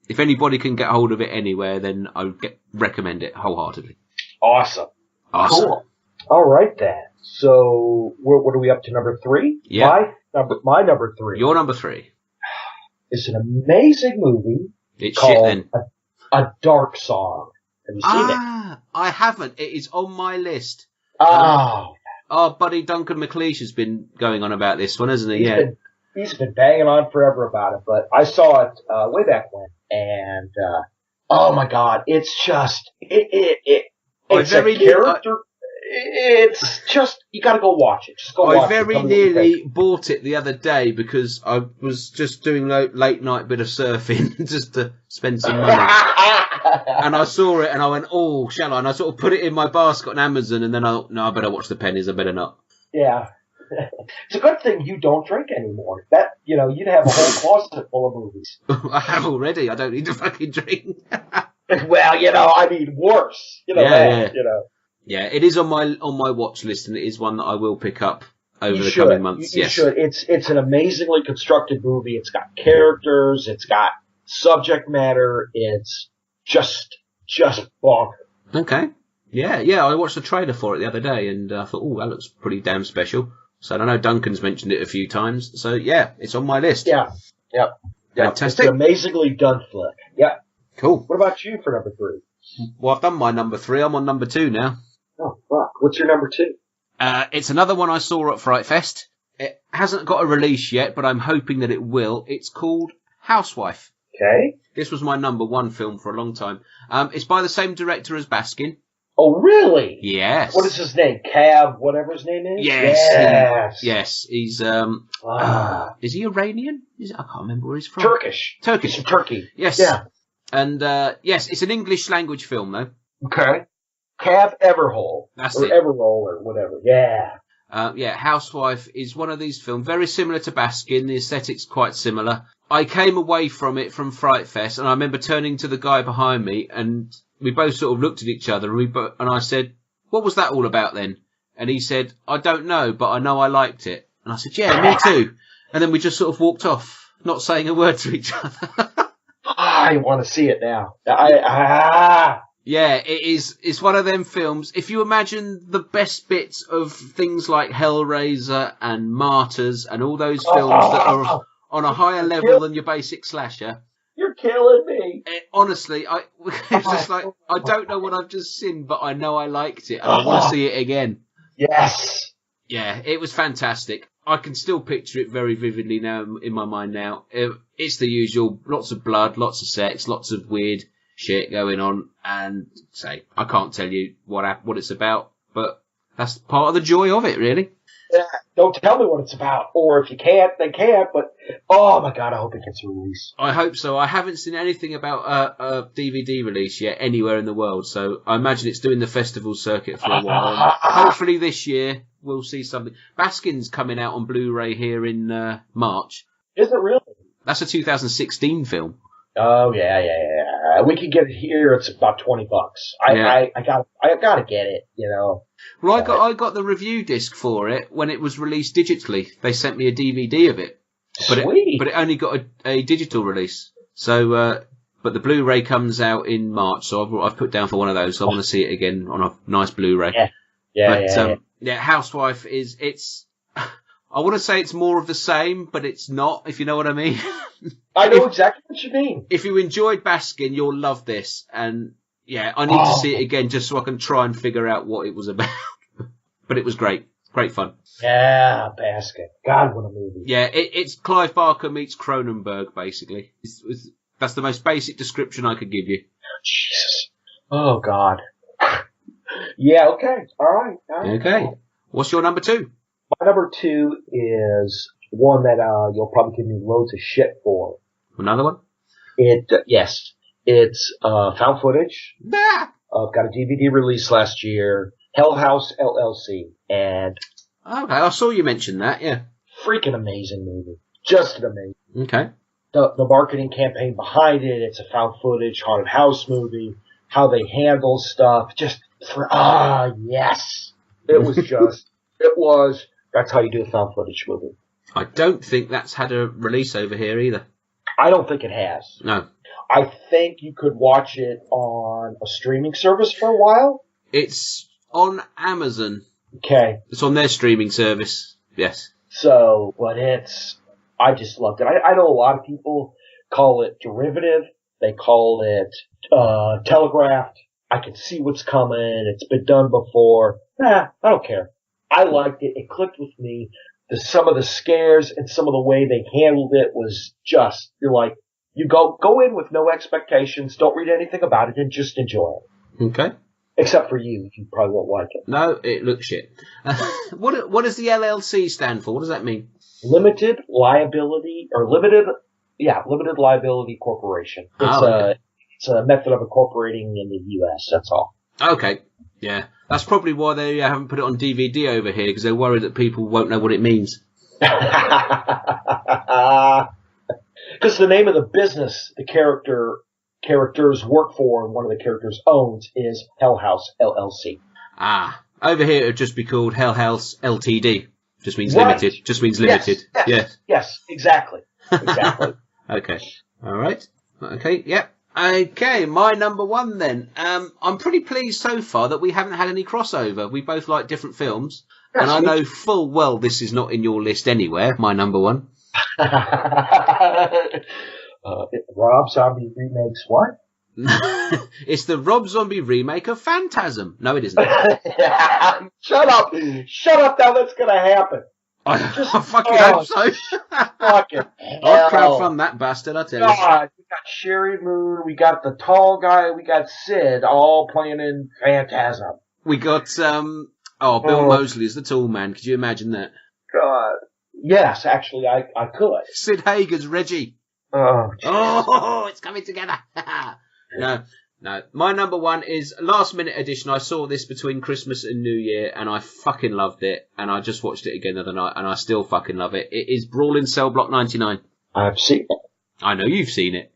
if anybody can get hold of it anywhere, then I would recommend it wholeheartedly. Awesome. Awesome. Cool. All right, then. So, what are we up to, number 3? Yeah. My number 3. Your number 3. It's an amazing movie. It's called shit, then. A Dark Song. Have you seen it? I haven't. It is on my list. Oh. Our buddy Duncan McLeish has been going on about this one, hasn't he? He's been banging on forever about it, but I saw it way back when, and oh my God, it's just it's a character. It's just you got to go watch it. Just go watch it. I very nearly bought it the other day because I was just doing late night bit of surfing just to spend some money, and I saw it and I went, oh, shall I? And I sort of put it in my basket on Amazon, and then I better watch the pennies. I better not. Yeah. It's a good thing you don't drink anymore. That, you'd have a whole closet full of movies. I have already. I don't need to fucking drink. Well, I mean, worse. Yeah, it is on my watch list, and it is one that I will pick up over the coming months. You should. It's an amazingly constructed movie. It's got characters. It's got subject matter. It's just bonkers. Okay. Yeah. I watched the trailer for it the other day, and I thought, oh, that looks pretty damn special. So I know Duncan's mentioned it a few times. So yeah, it's on my list. Yeah. Yep. Fantastic. It's an amazingly done flick. Yeah. Cool. What about you for number 3? Well, I've done my number 3. I'm on number 2 now. Oh, fuck. What's your number 2? It's another one I saw at Fright Fest. It hasn't got a release yet, but I'm hoping that it will. It's called Housewife. Okay. This was my number 1 film for a long time. It's by the same director as Baskin. Oh, really? Yes. What is his name? Cav, whatever his name is? Yes. Yes. He's, is he Iranian? I can't remember where he's from. Turkish. He's from Turkey. Yes. Yeah. And, yes, it's an English language film, though. Okay. Cav Everhole. That's or it. Everroll or whatever. Yeah. Housewife is one of these films, very similar to Baskin. The aesthetic's quite similar. I came away from it from Fright Fest, and I remember turning to the guy behind me, and we both sort of looked at each other, and I said, "What was that all about then?" And he said, "I don't know, but I know I liked it." And I said, "Yeah, me too." And then we just sort of walked off, not saying a word to each other. I want to see it now. Yeah, it is. It's one of them films. If you imagine the best bits of things like Hellraiser and Martyrs and all those films that are on a higher level than your basic slasher. You're killing me. Honestly, it's just like, I don't know what I've just seen, but I know I liked it and I want to see it again. Yes. Yeah, it was fantastic. I can still picture it very vividly now in my mind now. It's the usual, lots of blood, lots of sex, lots of weird shit going on, and I can't tell you what it's about, but that's part of the joy of it, really. Yeah, don't tell me what it's about, or if you can't, then can't, but oh my god, I hope it gets released. I hope so. I haven't seen anything about a DVD release yet anywhere in the world, so I imagine it's doing the festival circuit for a while, and hopefully this year we'll see something. Baskin's coming out on Blu-ray here in March. Is it really? That's a 2016 film. Oh yeah. We can get it here. It's about $20. I gotta get it. You know. Well, I got the review disc for it when it was released digitally. They sent me a DVD of it, but it only got a digital release. So, but the Blu-ray comes out in March, so I've put down for one of those. So I want to see it again on a nice Blu-ray. Yeah. Housewife it's. I want to say it's more of the same, but it's not, if you know what I mean. I know exactly what you mean. If you enjoyed Baskin, you'll love this. And, yeah, I need to see it again just so I can try and figure out what it was about. But it was great. Great fun. Yeah, Baskin. God, what a movie. Yeah, it's Clive Barker meets Cronenberg, basically. That's the most basic description I could give you. Jesus. Oh, God. Yeah, okay. All right. Okay. What's your number 2? My number 2 is one that you'll probably give me loads of shit for. Another one? Yes. It's found footage. Ah! Got a DVD release last year. Hell House LLC. And okay, I saw you mention that, yeah. Freaking amazing movie. Just amazing. Okay. The marketing campaign behind it, it's a found footage haunted house movie. How they handle stuff. Yes. It was that's how you do a found footage movie. I don't think that's had a release over here either. I don't think it has. No. I think you could watch it on a streaming service for a while. It's on Amazon. Okay. It's on their streaming service. Yes. So, but I just loved it. I know a lot of people call it derivative. They call it telegraphed. I can see what's coming. It's been done before. I don't care. I liked it. It clicked with me. Some of the scares and some of the way they handled it was just, you're like, you go in with no expectations, don't read anything about it, and just enjoy it. Okay. Except for you probably won't like it. No, it looks shit. What does the LLC stand for? What does that mean? Limited Liability Corporation. It's a method of incorporating in the U.S., that's all. Okay. Yeah. That's probably why they haven't put it on DVD over here, because they're worried that people won't know what it means. Because the name of the business the characters work for and one of the characters owns is Hell House LLC. Ah. Over here it would just be called Hell House Ltd. Just means limited. Just means limited. Yes, exactly. Okay. All right. Okay, yep. Okay, my number 1 then. I'm pretty pleased so far that we haven't had any crossover. We both like different films. And I know full well this is not in your list anywhere, my number 1. Rob Zombie remakes what? It's the Rob Zombie remake of Phantasm. No, it isn't. Shut up. Now that's going to happen. I fucking hope so. Fucking I'll crowdfund that bastard, I tell you. God, we got Sherry Moon, we got the tall guy, we got Sid, all playing in Phantasm. We got, Bill Moseley as the tall man. Could you imagine that? God. Yes, actually, I could. Sid Haig as Reggie. Oh, it's coming together. No, No, my number one is last minute edition. I saw this between Christmas and New Year, and I fucking loved it. And I just watched it again the other night, and I still fucking love it. It is Brawling Cell Block 99. I've seen it, I know you've seen it.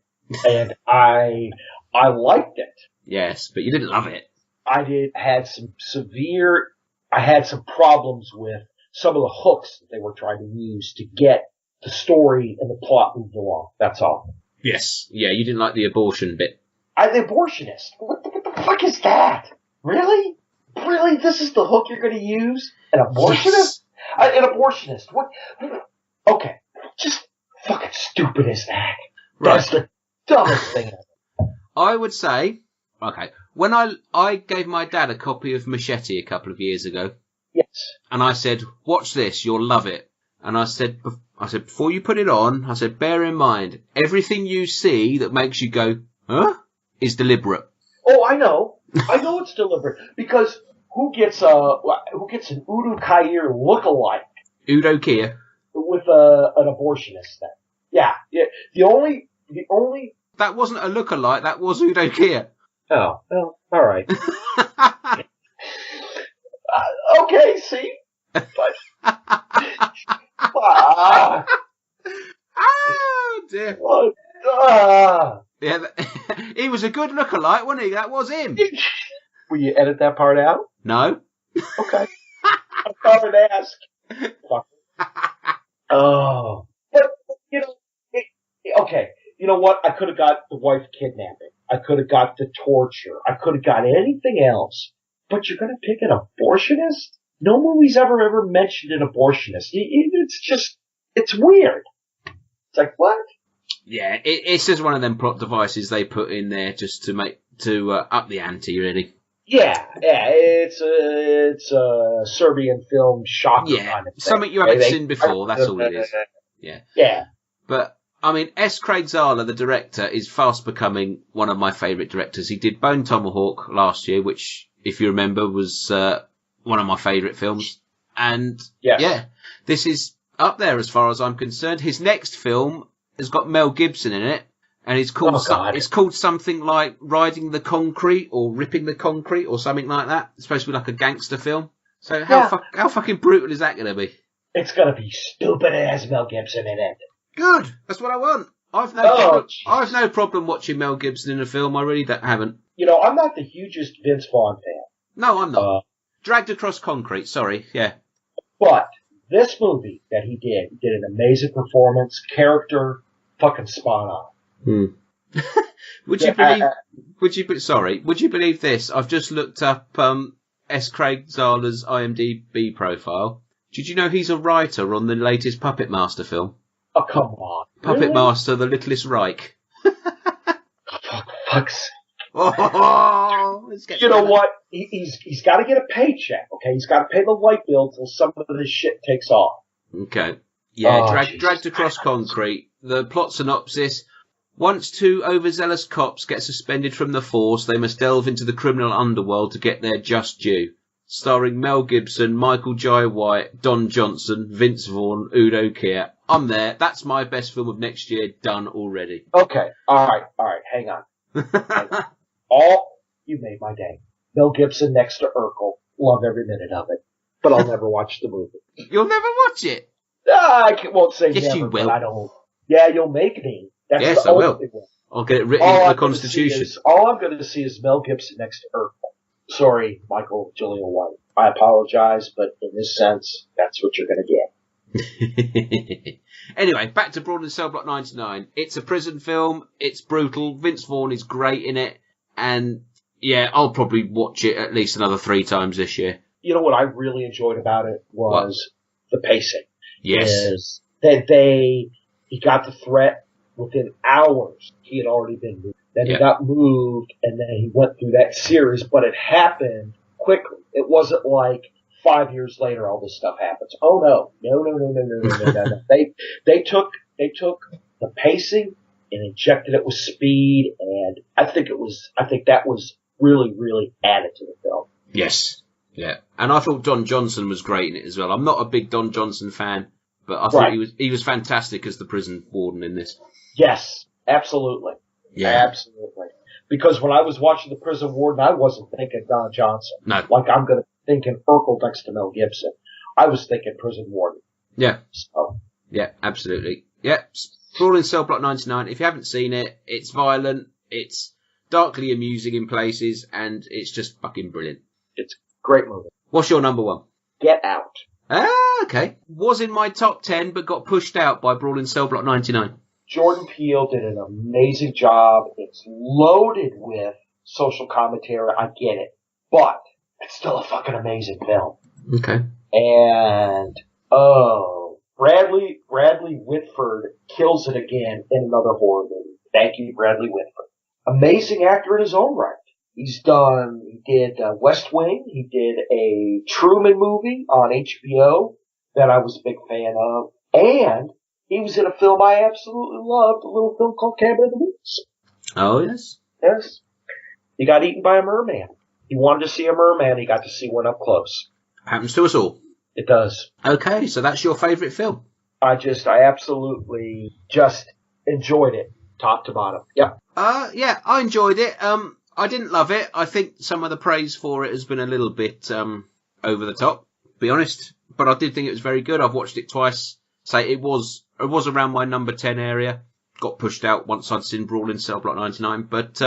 and I liked it. Yes, but you didn't love it. I had some problems with some of the hooks that they were trying to use to get the story and the plot moved along. That's all. Yes. Yeah, you didn't like the abortion bit. The abortionist. What the fuck is that? Really? Really? This is the hook you're going to use? An abortionist? Yes. An abortionist. What? Okay. Just fucking stupid as that. Right. That's the dumbest thing ever. I would say, okay, when I gave my dad a copy of Machete a couple of years ago, Yes. and I said, watch this, you'll love it. And I said, before you put it on, I said, bear in mind, everything you see that makes you go, huh, is deliberate. Oh, I know. I know it's deliberate. Because who gets an Udo Kier look-alike Udo Kier. with an abortionist then? Yeah. The only... That wasn't a look-alike, that was Udo Kier. Oh, well, all right. Okay, see? But... Oh, dear. Yeah, he was a good look-alike, wasn't he? That was him. Will you edit that part out? No. Okay. I thought I'd ask. Fuck. Oh. But, okay. You know what? I could have got the wife kidnapping. I could have got the torture. I could have got anything else. But you're going to pick an abortionist? No movie's ever mentioned an abortionist. It's just, it's weird. It's like, what? Yeah, it's just one of them plot devices they put in there just to up the ante, really. Yeah, it's a Serbian film shocker kind of thing. Something you haven't seen before, that's all it is. Yeah. Yeah. But, I mean, S. Craig Zahler, the director, is fast becoming one of my favourite directors. He did Bone Tomahawk last year, which, if you remember, was one of my favourite films. And, Yes. yeah, this is up there as far as I'm concerned. His next film has got Mel Gibson in it, and it's called it's called something like Riding the Concrete or Ripping the Concrete or something like that. It's supposed to be like a gangster film. So how fucking brutal is that going to be? It's going to be stupid. It has Mel Gibson in it. Good. That's what I want. I've no problem watching Mel Gibson in a film. I really haven't. You know, I'm not the hugest Vince Vaughn fan. No, I'm not. Dragged Across Concrete. Sorry. Yeah. But this movie that he did an amazing performance, character, fucking spot on. Would you believe this? I've just looked up S. Craig Zahler's IMDb profile. Did you know he's a writer on the latest Puppet Master film? Oh, come on. Puppet Really? Master, The Littlest Reich. For fuck's sake. Oh, You know what? He's got to get a paycheck, okay? He's got to pay the light bill till some of this shit takes off. Okay. Yeah, Oh, Dragged Across Concrete. The plot synopsis. Once two overzealous cops get suspended from the force, they must delve into the criminal underworld to get their just due. Starring Mel Gibson, Michael Jai White, Don Johnson, Vince Vaughn, Udo Kier. I'm there. That's my best film of next year done already. Okay. All right. Hang on. You made my day. Mel Gibson next to Urkel. Love every minute of it. But I'll never watch the movie. You'll never watch it? Won't say yes, never, you will. but I don't. Yeah, you'll make me. That's yes, the I will. only one. I'll get it written into the Constitution. All I'm going to see is Mel Gibson next to Urkel. Sorry, Michael Gillian White. I apologize, but in this sense, that's what you're going to get. Anyway, back to Brawling Cell Block 99. It's a prison film. It's brutal. Vince Vaughn is great in it. And, yeah, I'll probably watch it at least another 3 times this year. You know what I really enjoyed about it was the pacing. Yes. Is that he got the threat within hours. He had already been moved. Then he got moved, and then he went through that series, but it happened quickly. It wasn't like 5 years later all this stuff happens. Oh no. No. They took the pacing and injected it with speed, and I think that was really, really added to the film. Yes. Yeah. And I thought Don Johnson was great in it as well. I'm not a big Don Johnson fan, but I thought he was fantastic as the prison warden in this. Yes, absolutely. Yeah. Absolutely. Because when I was watching The Prison Warden, I wasn't thinking Don Johnson. No. Like I'm going to think in Urkel next to Mel Gibson. I was thinking Prison Warden. Yeah. So. Yeah, absolutely. Yeah. Brawling Cell Block 99. If you haven't seen it, it's violent, it's darkly amusing in places, and it's just fucking brilliant. It's a great movie. What's your number one? Get Out. Ah, okay. Was in my top 10, but got pushed out by Brawling Cell Block 99. Jordan Peele did an amazing job. It's loaded with social commentary. I get it. But it's still a fucking amazing film. Okay. And, Bradley Whitford kills it again in another horror movie. Thank you, Bradley Whitford. Amazing actor in his own right. He did West Wing. He did a Truman movie on HBO that I was a big fan of. And he was in a film I absolutely loved, a little film called Cabin in the Woods. Oh, yes? Yes. He got eaten by a merman. He wanted to see a merman. He got to see one up close. Happens to us all. It does. Okay, so that's your favourite film? I absolutely just enjoyed it, top to bottom. Yep. Yeah, I enjoyed it. I didn't love it. I think some of the praise for it has been a little bit over the top, to be honest. But I did think it was very good. I've watched it twice. Say it was around my number 10 area. Got pushed out once I'd seen Brawling Cell Block 99. But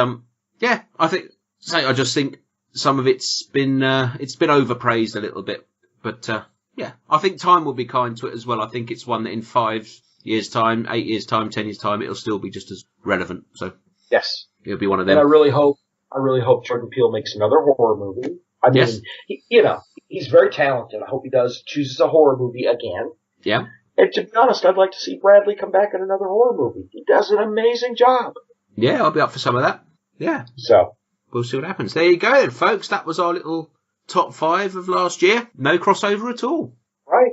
yeah, I just think some of it's been overpraised a little bit. But yeah, I think time will be kind to it as well. I think it's one that in 5 years' time, 8 years' time, 10 years' time, it'll still be just as relevant. So yes, it'll be one of them. And I really hope Jordan Peele makes another horror movie. I mean, yes. He's very talented. I hope he chooses a horror movie again. Yeah. And to be honest, I'd like to see Bradley come back in another horror movie. He does an amazing job. Yeah, I'll be up for some of that. Yeah. So we'll see what happens. There you go, then, folks. That was our little top 5 of last year. No crossover at all. Right.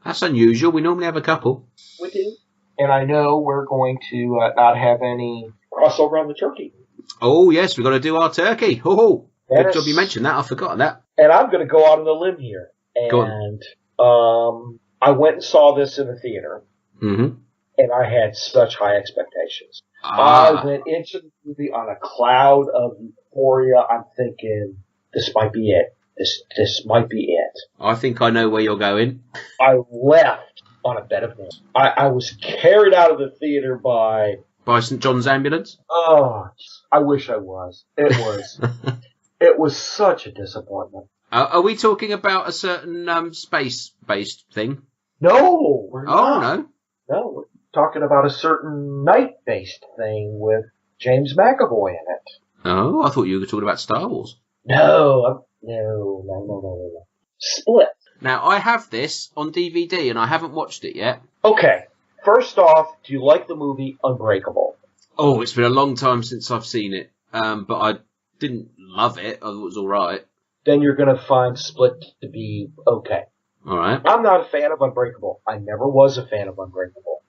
That's unusual. We normally have a couple. We do. And I know we're going to not have any crossover on the turkey. Oh, yes, we've got to do our turkey. Oh, yes. Good job you mentioned that. I've forgotten that. And I'm going to go out on a limb here. Go on. I went and saw this in the theater. Mm-hmm. And I had such high expectations. I went into the movie on a cloud of euphoria. I'm thinking, this might be it. This might be it. I think I know where you're going. I left on a bed of nails. I was carried out of the theater by St. John's Ambulance? Oh, I wish I was. It was such a disappointment. Are we talking about a certain space-based thing? No, we're not. Oh, no. No, we're talking about a certain night-based thing with James McAvoy in it. Oh, I thought you were talking about Star Wars. No. Split. Now, I have this on DVD, and I haven't watched it yet. Okay. First off, do you like the movie Unbreakable? Oh, it's been a long time since I've seen it, but I didn't love it. I thought it was all right. Then you're going to find Split to be okay. All right. I'm not a fan of Unbreakable. I never was a fan of Unbreakable.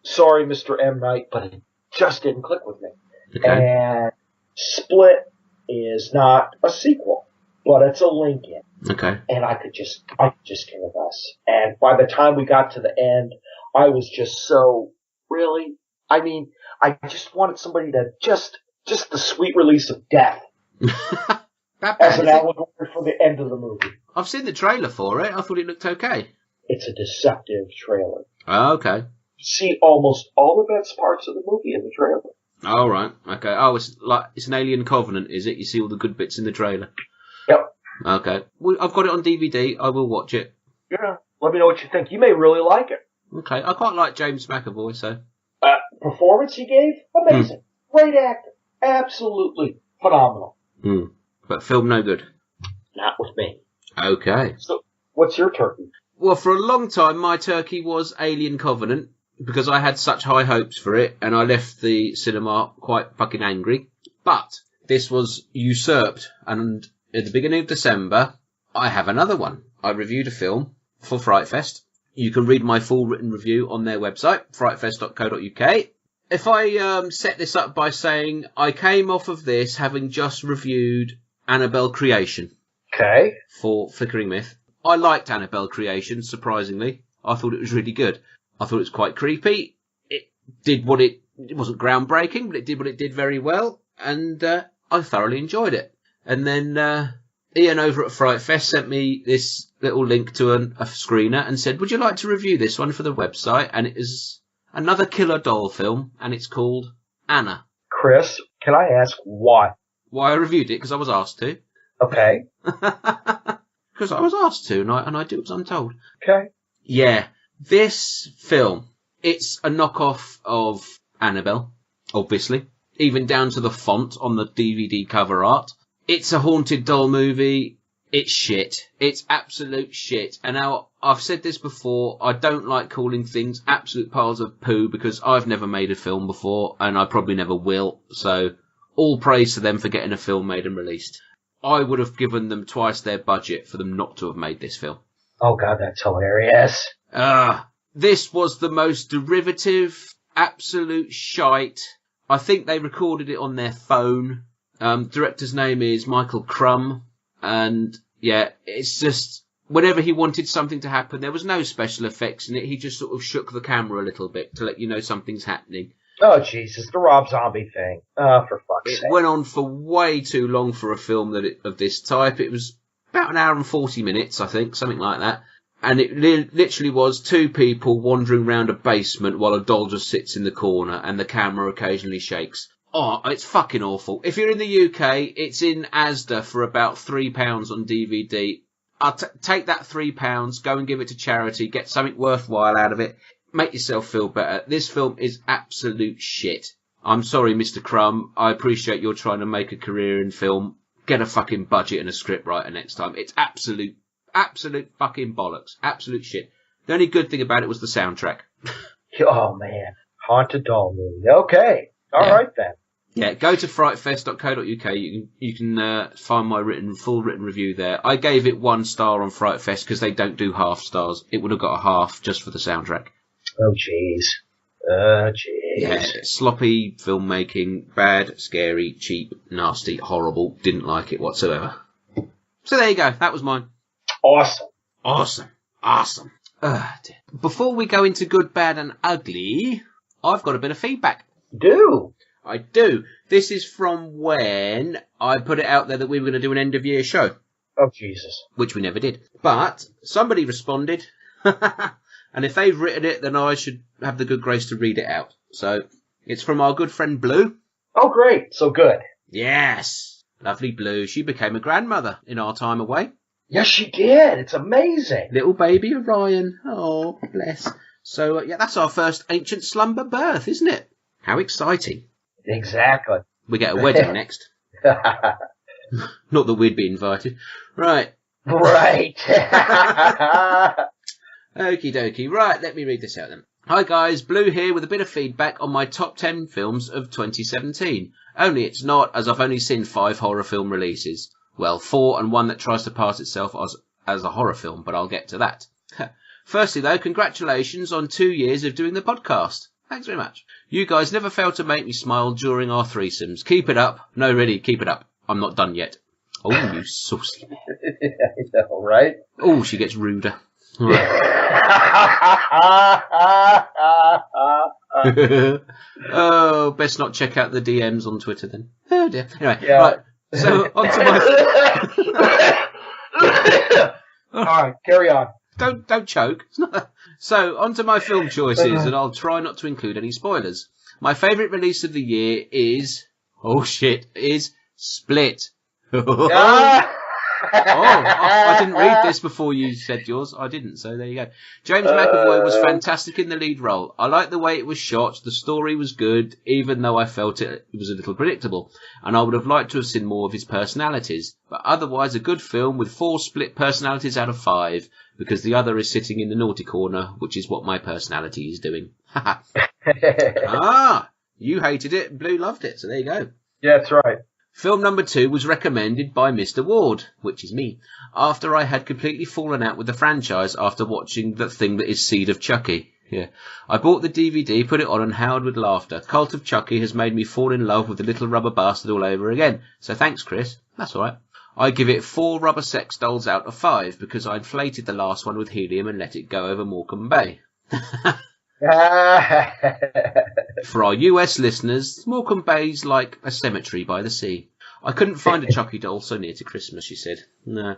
Sorry, Mr. M. Night, but it just didn't click with me. Okay. And Split is not a sequel, but it's a link in. Okay. And I could just care less. And by the time we got to the end, I was just so, really? I mean, I just wanted somebody to just the sweet release of death. As an allegory for the end of the movie. I've seen the trailer for it. I thought it looked okay. It's a deceptive trailer. Oh, okay. You see almost all the best parts of the movie in the trailer. Oh, right. Okay. Oh, it's an Alien Covenant, is it? You see all the good bits in the trailer. Yep. Okay. Well, I've got it on DVD. I will watch it. Yeah. Let me know what you think. You may really like it. Okay. I quite like James McAvoy, so. Performance he gave? Amazing. Great actor. Absolutely phenomenal. But film no good. Not with me. Okay. So, what's your turkey? Well, for a long time, my turkey was Alien Covenant, because I had such high hopes for it, and I left the cinema quite fucking angry. But this was usurped, and at the beginning of December, I have another one. I reviewed a film for Fright Fest. You can read my full written review on their website, frightfest.co.uk. If I set this up by saying I came off of this having just reviewed Annabelle Creation. Okay. For Flickering Myth. I liked Annabelle Creation, surprisingly. I thought it was really good. I thought it was quite creepy. It did what it It wasn't groundbreaking, but it did what it did very well, and I thoroughly enjoyed it. And then Ian over at Fright Fest sent me this little link to a screener and said, would you like to review this one for the website? And it is another killer doll film, and it's called Anna. Chris, can I ask why? Why I reviewed it? Because I was asked to. Okay. Because I was asked to, and I do as I'm told. Okay. Yeah, this film, it's a knockoff of Annabelle, obviously, even down to the font on the DVD cover art. It's a haunted doll movie. It's shit. It's absolute shit. And now, I've said this before, I don't like calling things absolute piles of poo because I've never made a film before, and I probably never will, so all praise to them for getting a film made and released. I would have given them twice their budget for them not to have made this film. Oh God, that's hilarious. This was the most derivative, absolute shite. I think they recorded it on their phone. Director's name is Michael Crum. And yeah, it's just, whenever he wanted something to happen, there was no special effects in it. He just sort of shook the camera a little bit to let you know something's happening. Oh Jesus, the Rob Zombie thing. For fuck's sake. It went on for way too long for a film of this type. It was about an hour and 40 minutes, I think, something like that. And it literally was two people wandering around a basement while a doll just sits in the corner and the camera occasionally shakes. Oh, it's fucking awful. If you're in the UK, it's in Asda for about £3 on DVD. I'll take that £3, go and give it to charity, get something worthwhile out of it. Make yourself feel better. This film is absolute shit. I'm sorry, Mr. Crumb. I appreciate you're trying to make a career in film. Get a fucking budget and a script writer next time. It's absolute fucking bollocks. Absolute shit. The only good thing about it was the soundtrack. Oh man, haunted doll movie. Okay, all right then. Yeah, go to frightfest.co.uk. You can find my full written review there. I gave it 1 star on Fright Fest because they don't do half stars. It would have got a half just for the soundtrack. Oh jeez. Oh jeez. Yeah, sloppy filmmaking, bad, scary, cheap, nasty, horrible. Didn't like it whatsoever. So there you go. That was mine. Awesome. Before we go into good, bad, and ugly, I've got a bit of feedback. I do. This is from when I put it out there that we were going to do an end of year show. Oh Jesus. Which we never did. But somebody responded. And if they've written it, then I should have the good grace to read it out. So it's from our good friend Blue. Oh great. So good. Yes. Lovely Blue. She became a grandmother in our time away. Yes, she did. It's amazing. Little baby Orion. Oh, bless. So, yeah, that's our first ancient slumber birth, isn't it? How exciting. Exactly. We get a wedding next. Not that we'd be invited. Right. Right. Okie dokie. Right, let me read this out then. Hi guys, Blue here with a bit of feedback on my top 10 films of 2017. Only it's not, as I've only seen 5 horror film releases. Well, 4 and 1 that tries to pass itself as a horror film, but I'll get to that. Firstly though, congratulations on 2 years of doing the podcast. Thanks very much. You guys never fail to make me smile during our threesomes. Keep it up. No, really, keep it up. I'm not done yet. Oh, you saucy man. I know, right? Oh, she gets ruder. Oh, best not check out the DMs on Twitter then. Oh dear. Anyway, yeah. Right. So on to my. All right, carry on. Don't choke. So on to my film choices, and I'll try not to include any spoilers. My favourite release of the year is Split. I didn't read this before you said yours. I didn't, so there you go. James McAvoy was fantastic in the lead role. I liked the way it was shot. The story was good, even though I felt it was a little predictable. And I would have liked to have seen more of his personalities. But otherwise, a good film with 4 split personalities out of 5, because the other is sitting in the naughty corner, which is what my personality is doing. You hated it, Blue loved it, so there you go. Yeah, that's right. Film number 2 was recommended by Mr. Ward, which is me, after I had completely fallen out with the franchise after watching The Thing That Is Seed of Chucky. Yeah. I bought the DVD, put it on, and howled with laughter. Cult of Chucky has made me fall in love with the little rubber bastard all over again. So thanks, Chris. That's all right. I give it 4 rubber sex dolls out of 5 because I inflated the last one with helium and let it go over Morecambe Bay. For our US listeners, Morecambe Bay's like a cemetery by the sea. I couldn't find a Chucky doll so near to Christmas, she said. No.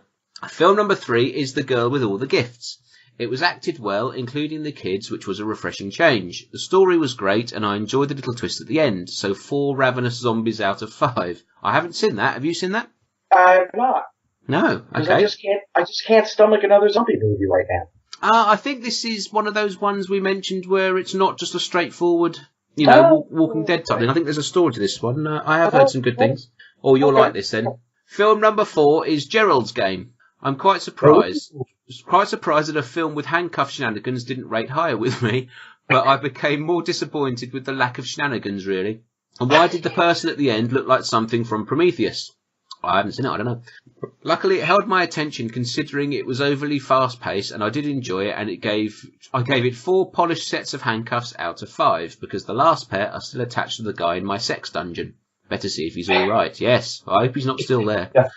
Film number 3 is The Girl with All the Gifts. It was acted well, including the kids, which was a refreshing change. The story was great, and I enjoyed the little twist at the end. So 4 ravenous zombies out of 5. I haven't seen that. Have you seen that? I'm not. No. Because Okay. I just can't stomach another zombie movie right now. I think this is one of those ones we mentioned where it's not just a straightforward, Walking Dead type thing. I think there's a story to this one. I have heard some good things. Oh, you'll like this then. Film number 4 is Gerald's Game. I'm quite surprised. Quite surprised that a film with handcuff shenanigans didn't rate higher with me, but I became more disappointed with the lack of shenanigans, really. And why did the person at the end look like something from Prometheus? I haven't seen it, I don't know. Luckily, it held my attention considering it was overly fast-paced, and I did enjoy it, and I gave it 4 polished sets of handcuffs out of 5, because the last pair are still attached to the guy in my sex dungeon. Better see if he's all right. Yes, I hope he's not still there. Yeah,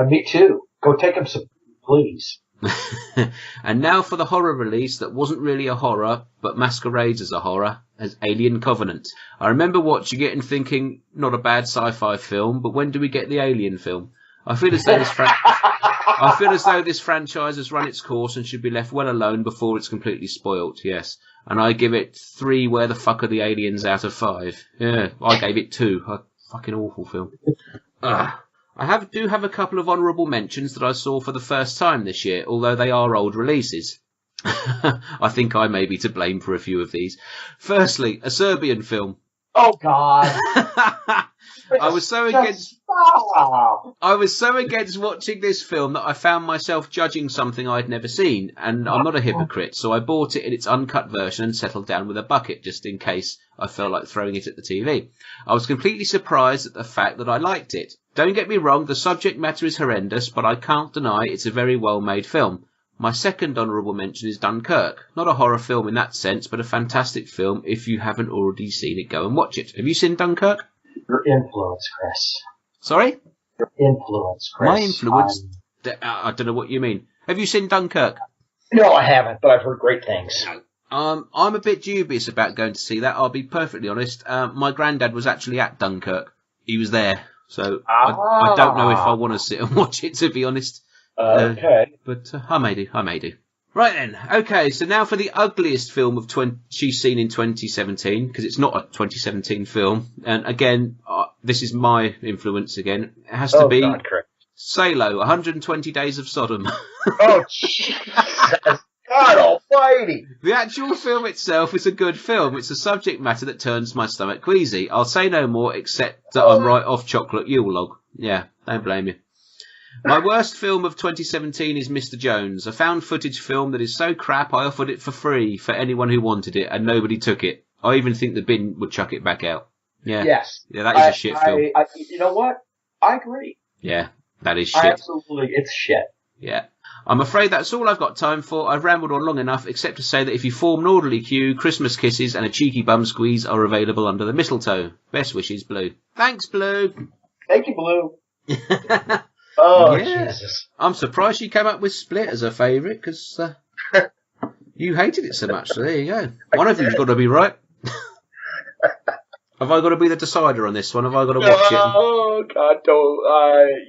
me too. Go take him some, please. And now for the horror release that wasn't really a horror, but masquerades as a horror, as Alien Covenant. I remember watching it and thinking, not a bad sci-fi film, but when do we get the Alien film? I feel as though this franchise has run its course and should be left well alone before it's completely spoilt, yes. And I give it 3 Where the Fuck Are the Aliens out of 5. Yeah, I gave it 2. A fucking awful film. I do have a couple of honourable mentions that I saw for the first time this year, although they are old releases. I think I may be to blame for a few of these. Firstly, a Serbian film. Oh, God. I was so against watching this film that I found myself judging something I'd never seen, and I'm not a hypocrite, so I bought it in its uncut version and settled down with a bucket just in case I felt like throwing it at the TV. I was completely surprised at the fact that I liked it. Don't get me wrong, the subject matter is horrendous, but I can't deny it's a very well-made film. My second honourable mention is Dunkirk. Not a horror film in that sense, but a fantastic film. If you haven't already seen it, go and watch it. Have you seen Dunkirk? Your influence, Chris. Sorry? Your influence, Chris. My influence? I don't know what you mean. Have you seen Dunkirk? No, I haven't, but I've heard great things. I'm a bit dubious about going to see that, I'll be perfectly honest. My granddad was actually at Dunkirk. He was there. So I don't know if I want to sit and watch it, to be honest. Okay. But I may do. Right then. Okay, so now for the ugliest film she's seen in 2017, because it's not a 2017 film. And again, this is my influence again. It has to be Salo, 120 Days of Sodom. Oh, Jesus. God almighty. The actual film itself is a good film. It's a subject matter that turns my stomach queasy. I'll say no more, except that I'm right off chocolate Yule log. Yeah, don't blame you. My worst film of 2017 is Mr. Jones, a found footage film that is so crap I offered it for free for anyone who wanted it, and nobody took it. I even think the bin would chuck it back out. Yeah. Yes. Yeah, that is a shit film. You know what? I agree. Yeah, that is shit. Absolutely, it's shit. Yeah. I'm afraid that's all I've got time for. I've rambled on long enough, except to say that if you form an orderly queue, Christmas kisses and a cheeky bum squeeze are available under the mistletoe. Best wishes, Blue. Thanks, Blue. Thank you, Blue. Oh, yeah. Jesus. I'm surprised she came up with Split as her favourite, because you hated it so much. So there you go. One of you's got to be right. Have I got to be the decider on this one? Have I got to watch it? Oh, God, don't.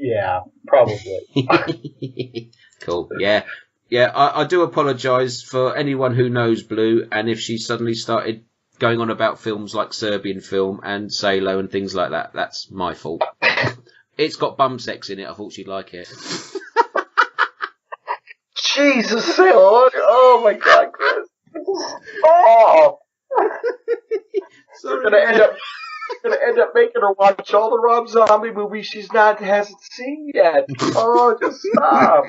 Yeah, probably. Cool, yeah. Yeah, I do apologise for anyone who knows Blue, and if she suddenly started going on about films like Serbian film and Salo and things like that, that's my fault. It's got bum sex in it. I thought she'd like it. Jesus, oh my God, Chris. Oh! Sorry. We're gonna end up making her watch all the Rob Zombie movies she hasn't seen yet. Oh, just stop.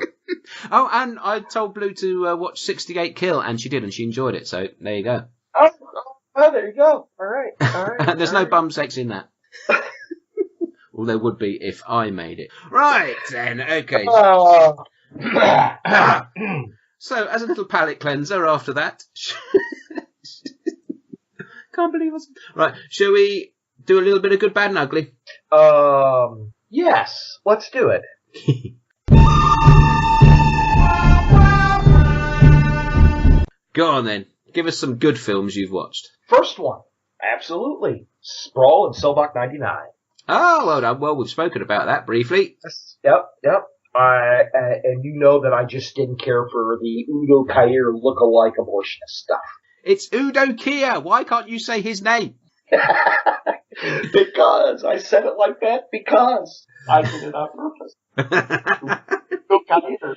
Oh, and I told Blue to watch 68 Kill, and she did, and she enjoyed it. So there you go. Oh, there you go. All right. There's no bum sex in that. Well, there would be if I made it. Right then. Okay. So, as a little palate cleanser after that. Can't believe it. Right, shall we do a little bit of good, bad, and ugly? Yes, let's do it. Go on then. Give us some good films you've watched. First one, Absolutely. Sprawl and Sobach 99. Oh, well done. Well, we've spoken about that briefly. Yep. And you know that I just didn't care for the Udo Kier look-alike abortionist stuff. It's Udo Kier. Why can't you say his name? Because I said it like that because I did it on purpose. Udo Kier.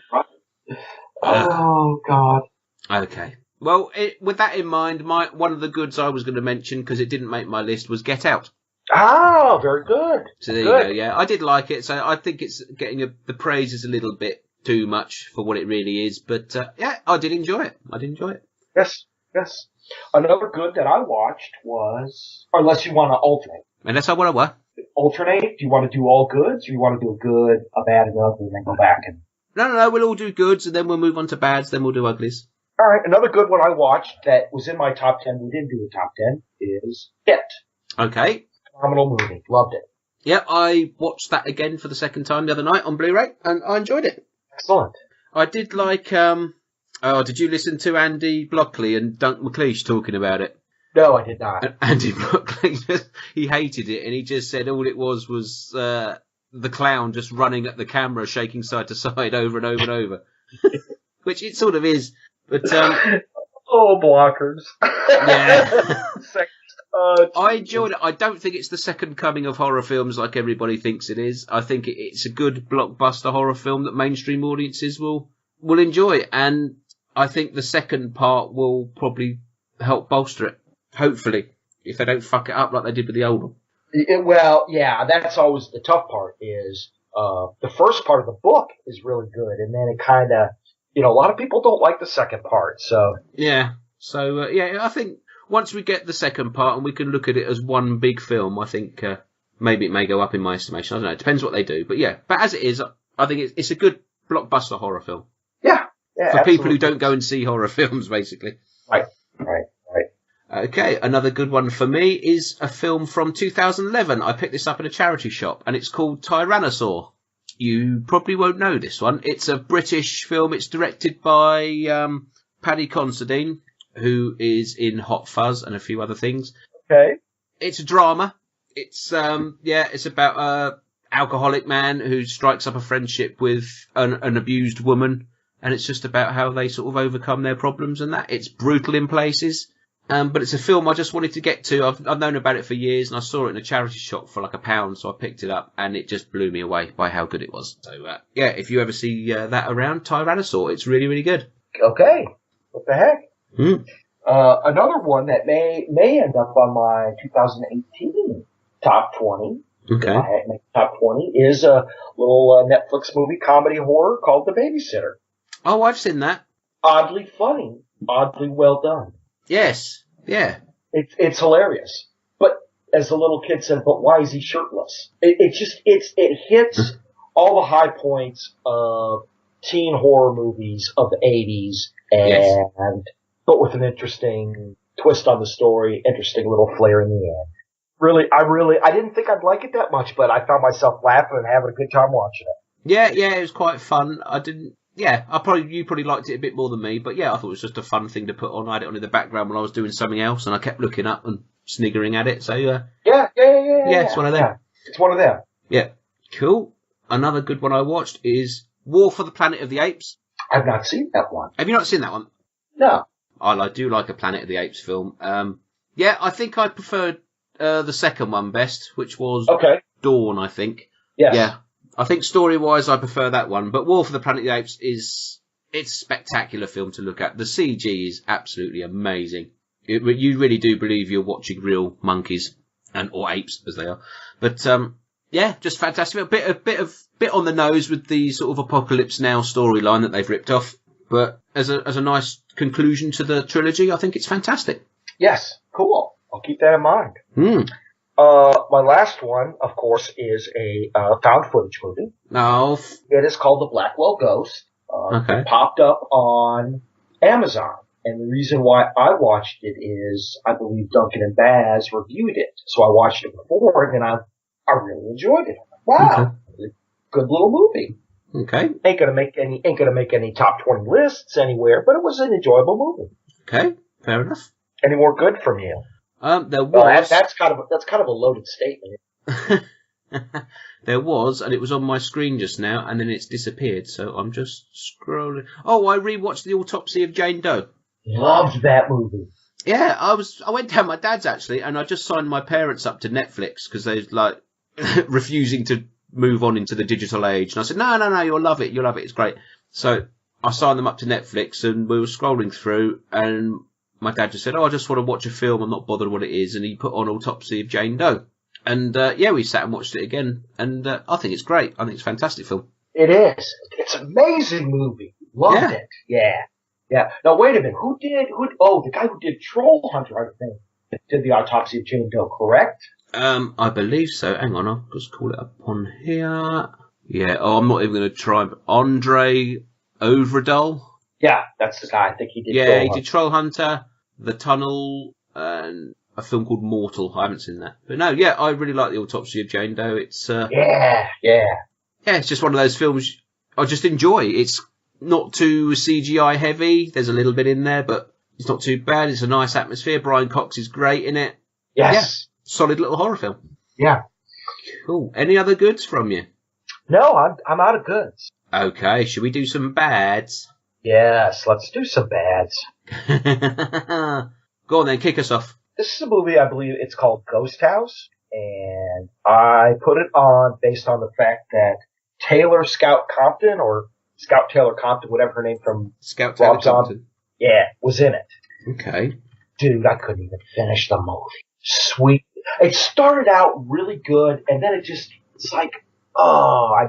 Oh, God. Okay. Well, with that in mind, one of the goods I was going to mention, because it didn't make my list, was Get Out. Oh, very good. So there you go, yeah. I did like it, so I think it's getting the praise is a little bit too much for what it really is, but yeah, I did enjoy it. Yes. Another good that I watched was, unless you want to alternate. Unless I want to what? Alternate? Do you want to do all goods, or you want to do a good, a bad, and ugly, and then go back and... No, we'll all do goods, and then we'll move on to bads, then we'll do uglies. All right, another good one I watched that was in my top 10, we didn't do a top 10, is It. Okay. Phenomenal movie. Loved it. Yeah, I watched that again for the second time the other night on Blu-ray, and I enjoyed it. Excellent. I did like, did you listen to Andy Blockley and Dunk McLeish talking about it? No, I did not. And Andy Blockley, he hated it, and he just said all it was the clown just running at the camera, shaking side to side over and over and over. Which it sort of is. But oh, blockers. Yeah. I enjoyed it. it. I don't think it's the second coming of horror films like everybody thinks it is. I think it's a good blockbuster horror film that mainstream audiences will enjoy. And I think the second part will probably help bolster it. Hopefully. If they don't fuck it up like they did with the old one. Well, yeah, that's always the tough part is the first part of the book is really good. And then it kind of, a lot of people don't like the second part. So yeah. So, I think once we get the second part and we can look at it as one big film, I think maybe it may go up in my estimation. I don't know. It depends what they do. But yeah, but as it is, I think it's a good blockbuster horror film. Yeah. For absolutely. people who don't go and see horror films, basically. Right. Okay, another good one for me is a film from 2011. I picked this up in a charity shop, and it's called Tyrannosaur. You probably won't know this one. It's a British film. It's directed by Paddy Considine, who is in Hot Fuzz and a few other things. Okay. It's a drama. It's it's about a alcoholic man who strikes up a friendship with an abused woman, and it's just about how they sort of overcome their problems and that. It's brutal in places. But it's a film I just wanted to get to. I've known about it for years, and I saw it in a charity shop for like £1, so I picked it up, and it just blew me away by how good it was. So, if you ever see that around, Tyrannosaur, it's really, really good. Okay. What the heck? Another one that may end up on my 2018 top 20. Okay. If I had to make top 20 is a little Netflix movie comedy horror called The Babysitter. Oh, I've seen that. Oddly funny, oddly well done. Yes. Yeah. It's hilarious. But as the little kid said, but why is he shirtless? It hits all the high points of teen horror movies of the 80s but with an interesting twist on the story, interesting little flair in the end. Really, I didn't think I'd like it that much, but I found myself laughing and having a good time watching it. Yeah, it was quite fun. You probably liked it a bit more than me, but yeah, I thought it was just a fun thing to put on. I had it on in the background when I was doing something else, and I kept looking up and sniggering at it. So yeah, it's one of them. Yeah, it's one of them. Yeah, cool. Another good one I watched is War for the Planet of the Apes. I've not seen that one. Have you not seen that one? No. I do like a Planet of the Apes film. I think I preferred the second one best, which was Dawn, I think. Yes. Yeah. I think story-wise, I prefer that one. But War for the Planet of the Apes it's a spectacular film to look at. The CG is absolutely amazing. You really do believe you're watching real monkeys or apes as they are. But just fantastic. A bit on the nose with the sort of Apocalypse Now storyline that they've ripped off. But as a nice conclusion to the trilogy, I think it's fantastic. Yes, cool. I'll keep that in mind. My last one, of course, is a found footage movie. No. It is called The Blackwell Ghost. It popped up on Amazon. And the reason why I watched it is I believe Duncan and Baz reviewed it. So I watched it before, and I really enjoyed it. Wow. Okay. Good little movie. Okay. Ain't gonna make any top 20 lists anywhere, but it was an enjoyable movie. Okay. Fair enough. Any more good from you? There Well, was. that's kind of a loaded statement. There was, and it was on my screen just now, and then it's disappeared. So I'm just scrolling. Oh, I rewatched The Autopsy of Jane Doe. Loved that movie. Yeah, I went down my dad's actually, and I just signed my parents up to Netflix because they're like refusing to move on into the digital age. And I said, no, you'll love it. It's great. So I signed them up to Netflix, and we were scrolling through, and my dad just said, I just want to watch a film. I'm not bothered what it is. And he put on Autopsy of Jane Doe. And, we sat and watched it again. And I think it's great. I think it's a fantastic film. It is. It's an amazing movie. Loved it. Yeah. Now, wait a minute. The guy who did Troll Hunter, I think, did The Autopsy of Jane Doe, correct? I believe so. Hang on. I'll just call it up on here. Yeah. Oh, I'm not even going to try. Andre Overdahl. Yeah, that's the guy. I think he did. Yeah, he did Troll Hunter, The Tunnel, and a film called Mortal. I haven't seen that. But no, yeah, I really like The Autopsy of Jane Doe. It's Yeah, it's just one of those films I just enjoy. It's not too CGI heavy. There's a little bit in there, but it's not too bad. It's a nice atmosphere. Brian Cox is great in it. Yes. Yeah, solid little horror film. Yeah. Cool. Any other goods from you? No, I'm out of goods. Okay, should we do some bads? Yes, let's do some bads. Go on then, kick us off. This is a movie, I believe it's called Ghost House, and I put it on based on the fact that Taylor Scout Compton, or Scout Taylor Compton, whatever her name from Scout Taylor Rob Zombie, Compton. yeah, was in it. Okay. Dude, I couldn't even finish the movie. Sweet. It started out really good, and then it's like, I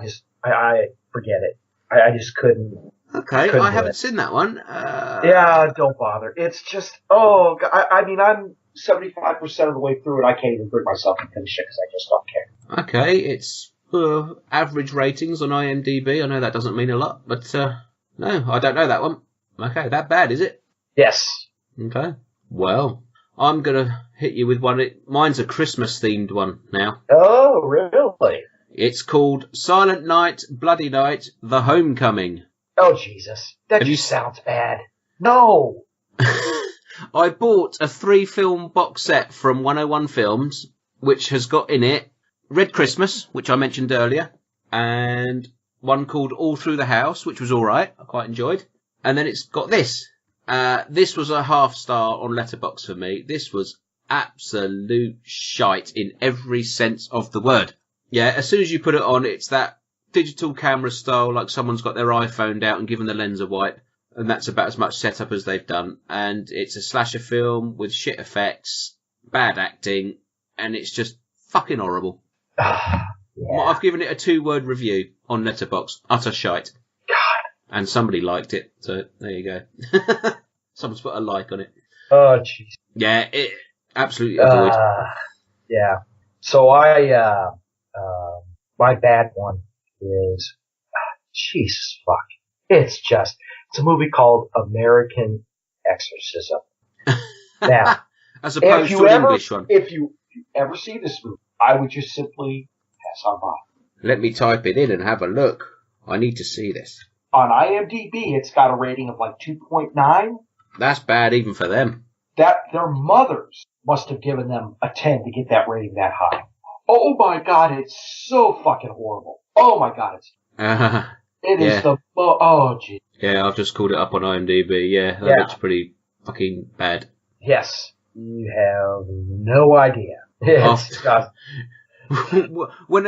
forget it. I just couldn't. Okay, I haven't seen that one. Yeah, don't bother. It's just, I mean, I'm 75% of the way through, and I can't even bring myself to finish it because I just don't care. Okay, it's average ratings on IMDb. I know that doesn't mean a lot, but no, I don't know that one. Okay, that bad, is it? Yes. Okay. Well, I'm going to hit you with one. Mine's a Christmas-themed one now. Oh, really? It's called Silent Night, Bloody Night, The Homecoming. Oh, Jesus. That just sounds bad. No. I bought a 3-film box set from 101 Films, which has got in it Red Christmas, which I mentioned earlier, and one called All Through the House, which was all right. I quite enjoyed. And then it's got this. This was a half-star on Letterboxd for me. This was absolute shite in every sense of the word. Yeah, as soon as you put it on, it's that digital camera style, like someone's got their iPhone out and given the lens a wipe, and that's about as much setup as they've done. And it's a slasher film with shit effects, bad acting, and it's just fucking horrible. Yeah. I've given it a 2-word review on Letterboxd. Utter shite. God. And somebody liked it, so there you go. Someone's put a like on it. Oh, jeez. Yeah, it absolutely avoid. Yeah. So my bad one is, Jesus fuck. It's a movie called American Exorcism. Now, as opposed to an English one. If you ever see this movie, I would just simply pass on by. Let me type it in and have a look. I need to see this. On IMDb, it's got a rating of like 2.9. That's bad even for them. That their mothers must have given them a 10 to get that rating that high. Oh my God, it's so fucking horrible. Oh my God, it is the gee. Yeah, I've just called it up on IMDb. Yeah, that looks pretty fucking bad. Yes, you have no idea. It's just... when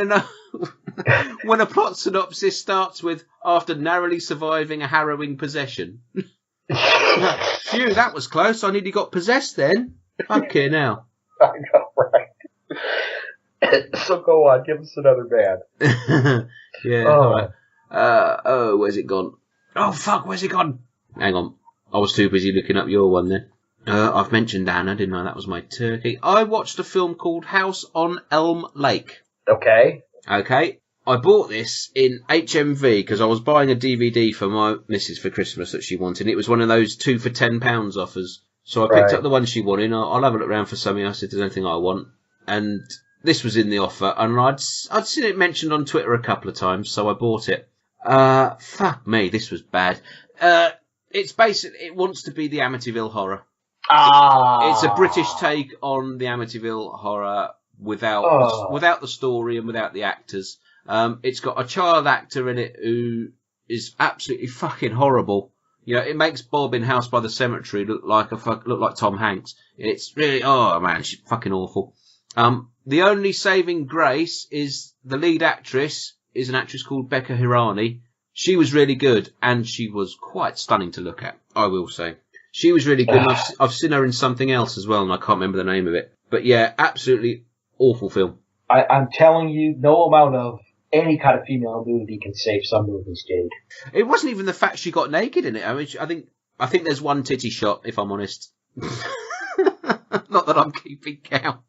a plot synopsis starts with after narrowly surviving a harrowing possession. Phew, that was close. I nearly got possessed then. Okay, now. I know, right? So go on, give us another band. Yeah. All right. Where's it gone? Oh fuck, where's it gone? Hang on, I was too busy looking up your one then. I've mentioned Anna, didn't I? That was my turkey. I watched a film called House on Elm Lake. Okay. I bought this in HMV because I was buying a DVD for my missus for Christmas that she wanted. It was one of those 2 for £10 offers. So I picked up the one she wanted. I'll have a look around for something. I said, there's anything I want. And this was in the offer. And I'd seen it mentioned on Twitter a couple of times, so I bought it. Fuck me, this was bad. It's basically, it wants to be the Amityville Horror. It's a British take on the Amityville horror without the story and without the actors. It's got a child actor in it who is absolutely fucking horrible. You know, it makes Bob in House by the Cemetery look like Tom Hanks. It's really, oh man, she's fucking awful. The only saving grace is the lead actress is an actress called Becca Hirani. She was really good, and she was quite stunning to look at, I will say. She was really good. I've seen her in something else as well, and I can't remember the name of it. But yeah, absolutely awful film. I'm telling you, no amount of any kind of female nudity can save some movies, dude. It wasn't even the fact she got naked in it. I mean, I think there's one titty shot, if I'm honest. Not that I'm keeping count.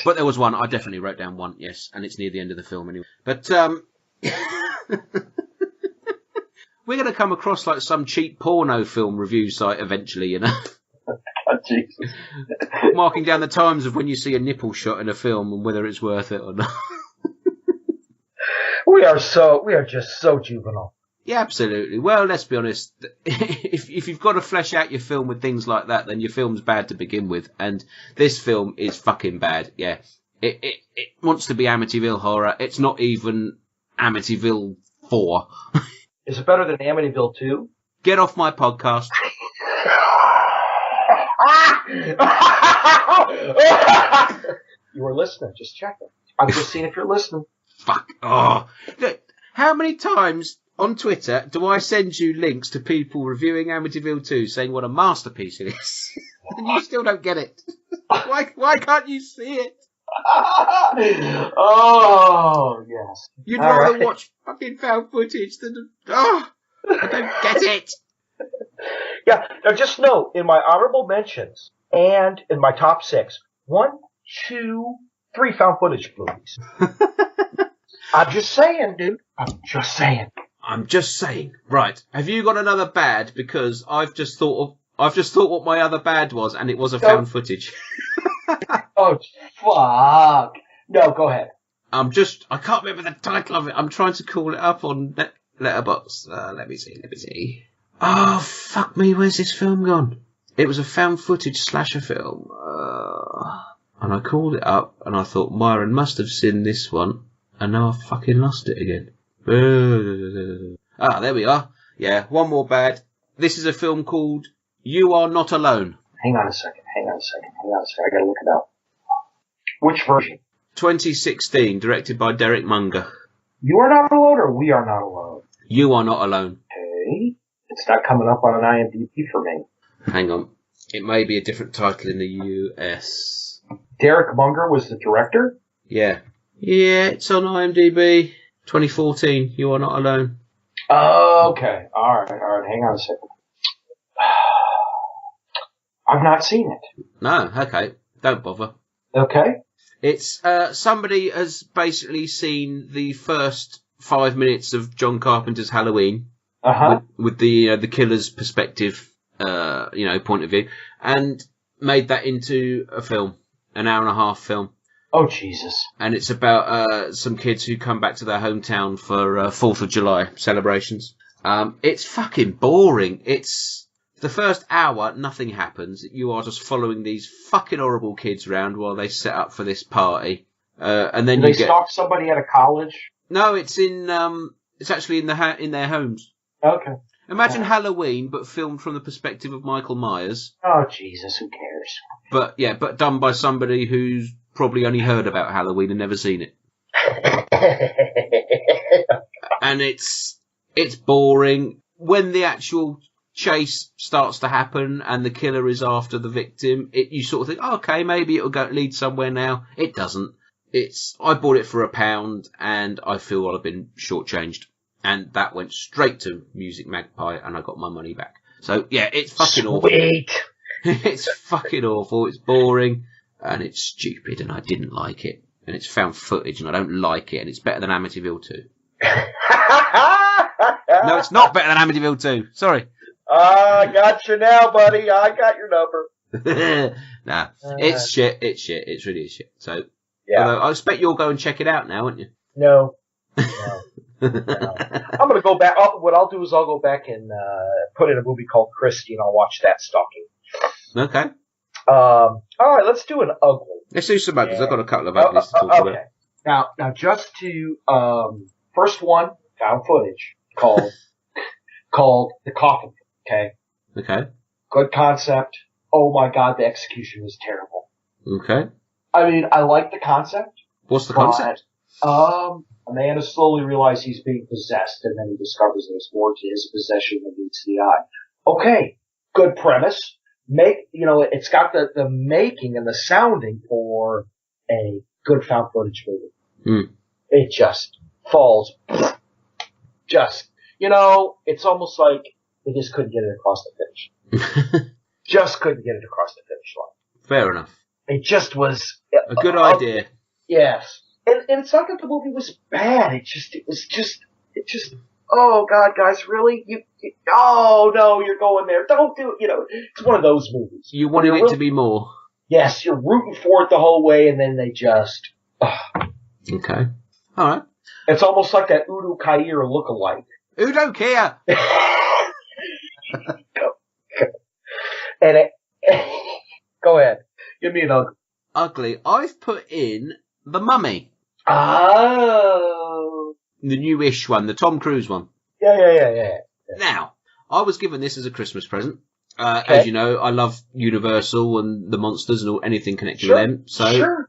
But there was one. I definitely wrote down one, yes, and it's near the end of the film anyway. But we're going to come across like some cheap porno film review site eventually, you know. Oh, Jesus. Marking down the times of when you see a nipple shot in a film and whether it's worth it or not. We are just so juvenile. Yeah, absolutely. Well, let's be honest. If you've got to flesh out your film with things like that, then your film's bad to begin with. And this film is fucking bad. Yeah. It wants to be Amityville horror. It's not even Amityville 4. Is it better than Amityville 2? Get off my podcast. You were listening. Just checking. I'm just seeing if you're listening. Fuck. Oh. Look, how many times on Twitter do I send you links to people reviewing Amityville 2 saying what a masterpiece it is? And you still don't get it. Why can't you see it? Oh, yes. You'd rather watch fucking found footage than... Oh, I don't get it. Yeah, now just know, in my honorable mentions and in my top 6, 1, 2, 3 found footage movies. I'm just saying, dude. I'm just saying. Right. Have you got another bad? Because I've just thought what my other bad was, and it was a found footage. Oh, fuck. No, go ahead. I can't remember the title of it. I'm trying to call it up on Letterboxd. Let me see. Oh, fuck me. Where's this film gone? It was a found footage slasher film. And I called it up, and I thought Myron must have seen this one. And now I've fucking lost it again. There we are. Yeah, one more bad. This is a film called You Are Not Alone. Hang on a second. I gotta look it up. Which version? 2016, directed by Derek Munger. You Are Not Alone or We Are Not Alone? You Are Not Alone. Okay. It's not coming up on an IMDb for me. Hang on. It may be a different title in the US. Derek Munger was the director? Yeah. Yeah, it's on IMDb. 2014, You Are Not Alone. Okay. Alright. Hang on a second. I've not seen it. No, okay. Don't bother. Okay. It's, somebody has basically seen the first 5 minutes of John Carpenter's Halloween. Uh-huh. With the killer's perspective, point of view, and made that into a film, an hour and a half film. Oh, Jesus. And it's about some kids who come back to their hometown for 4th of July celebrations. It's fucking boring. It's the first hour, nothing happens. You are just following these fucking horrible kids around while they set up for this party. And then they stalk somebody at a college? No, it's it's actually in their homes. Okay. Imagine Halloween, but filmed from the perspective of Michael Myers. Oh, Jesus, who cares? But done by somebody who's probably only heard about Halloween and never seen it. And it's boring. When the actual chase starts to happen and the killer is after the victim, you sort of think, okay, maybe it'll lead somewhere now. It doesn't. I bought it for £1 and I feel I've been shortchanged. And that went straight to Music Magpie, and I got my money back. So, yeah, it's fucking awful. It's fucking awful. It's boring, and it's stupid, and I didn't like it. And it's found footage, and I don't like it, and it's better than Amityville 2. No, it's not better than Amityville 2. Sorry. I got you now, buddy. I got your number. Nah, it's shit. It's shit. It's really shit. So, yeah. I expect you'll go and check it out now, won't you? No. I'm going to go back. What I'll do is I'll go back and put in a movie called Christy, and I'll watch that stalking. Okay. All right, let's do an ugly. Let's do some uglies. I've got a couple of uglies to talk Okay. about. Now, just to first one, found footage called The Coffin. Okay. Okay. Good concept. Oh my God, the execution was terrible. Okay. I mean, I like the concept. What's the concept? A man has slowly realized he's being possessed, and then he discovers there's more to his possession than meets the eye. Okay, good premise. It's got the making and the sounding for a good found footage movie. It just falls. It's almost like they just couldn't get it across the finish. Just couldn't get it across the finish line. Fair enough. It just was a good idea. Yes. And it's not that the movie was bad. It was just, oh God, guys, really? Oh no, you're going there. Don't do it. It's one of those movies. You wanted it to be more. Yes, you're rooting for it the whole way, and then they just, Okay. Alright. It's almost like that Udo Kier look-alike. Udo Kier! And go ahead. Give me an ugly. Ugly. I've put in The Mummy. Oh. The newish one, the Tom Cruise one. Yeah. Now, I was given this as a Christmas present. Okay. As you know, I love Universal and the monsters and anything connected with them. So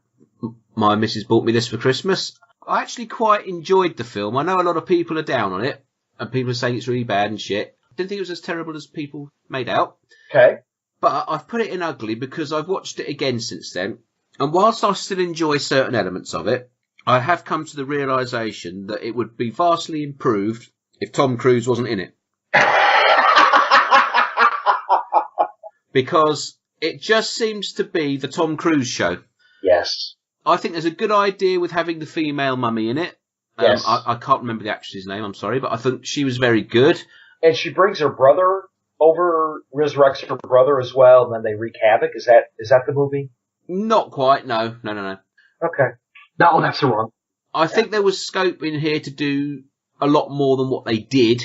my missus bought me this for Christmas. I actually quite enjoyed the film. I know a lot of people are down on it, and people are saying it's really bad and shit. Didn't think it was as terrible as people made out. Okay. But I've put it in ugly because I've watched it again since then. And whilst I still enjoy certain elements of it, I have come to the realisation that it would be vastly improved if Tom Cruise wasn't in it. Because it just seems to be the Tom Cruise show. Yes. I think there's a good idea with having the female mummy in it. Yes. I can't remember the actress's name, I'm sorry, but I think she was very good. And she brings her brother over, resurrects her brother as well, and then they wreak havoc. Is that the movie? Not quite, no. Okay. No, that's the wrong. I think there was scope in here to do a lot more than what they did.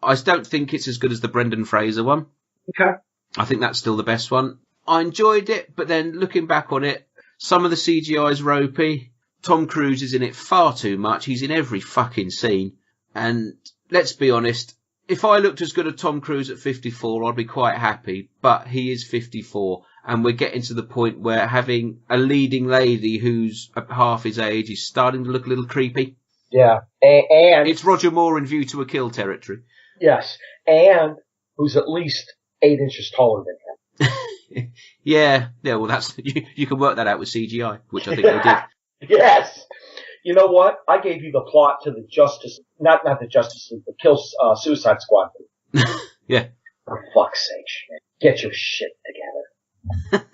I don't think it's as good as the Brendan Fraser one. Okay. I think that's still the best one. I enjoyed it, but then looking back on it, some of the CGI is ropey. Tom Cruise is in it far too much. He's in every fucking scene. And let's be honest, if I looked as good as Tom Cruise at 54, I'd be quite happy. But he is 54, and we're getting to the point where having a leading lady who's half his age is starting to look a little creepy. Yeah. And it's Roger Moore in View to a Kill territory. Yes. And who's at least 8 inches taller than him. Yeah, well, that's you can work that out with CGI, which I think they did. Yes. You know what? I gave you the plot to the not the Justice League, the Suicide Squad. Yeah. For fuck's sake, man. Get your shit together.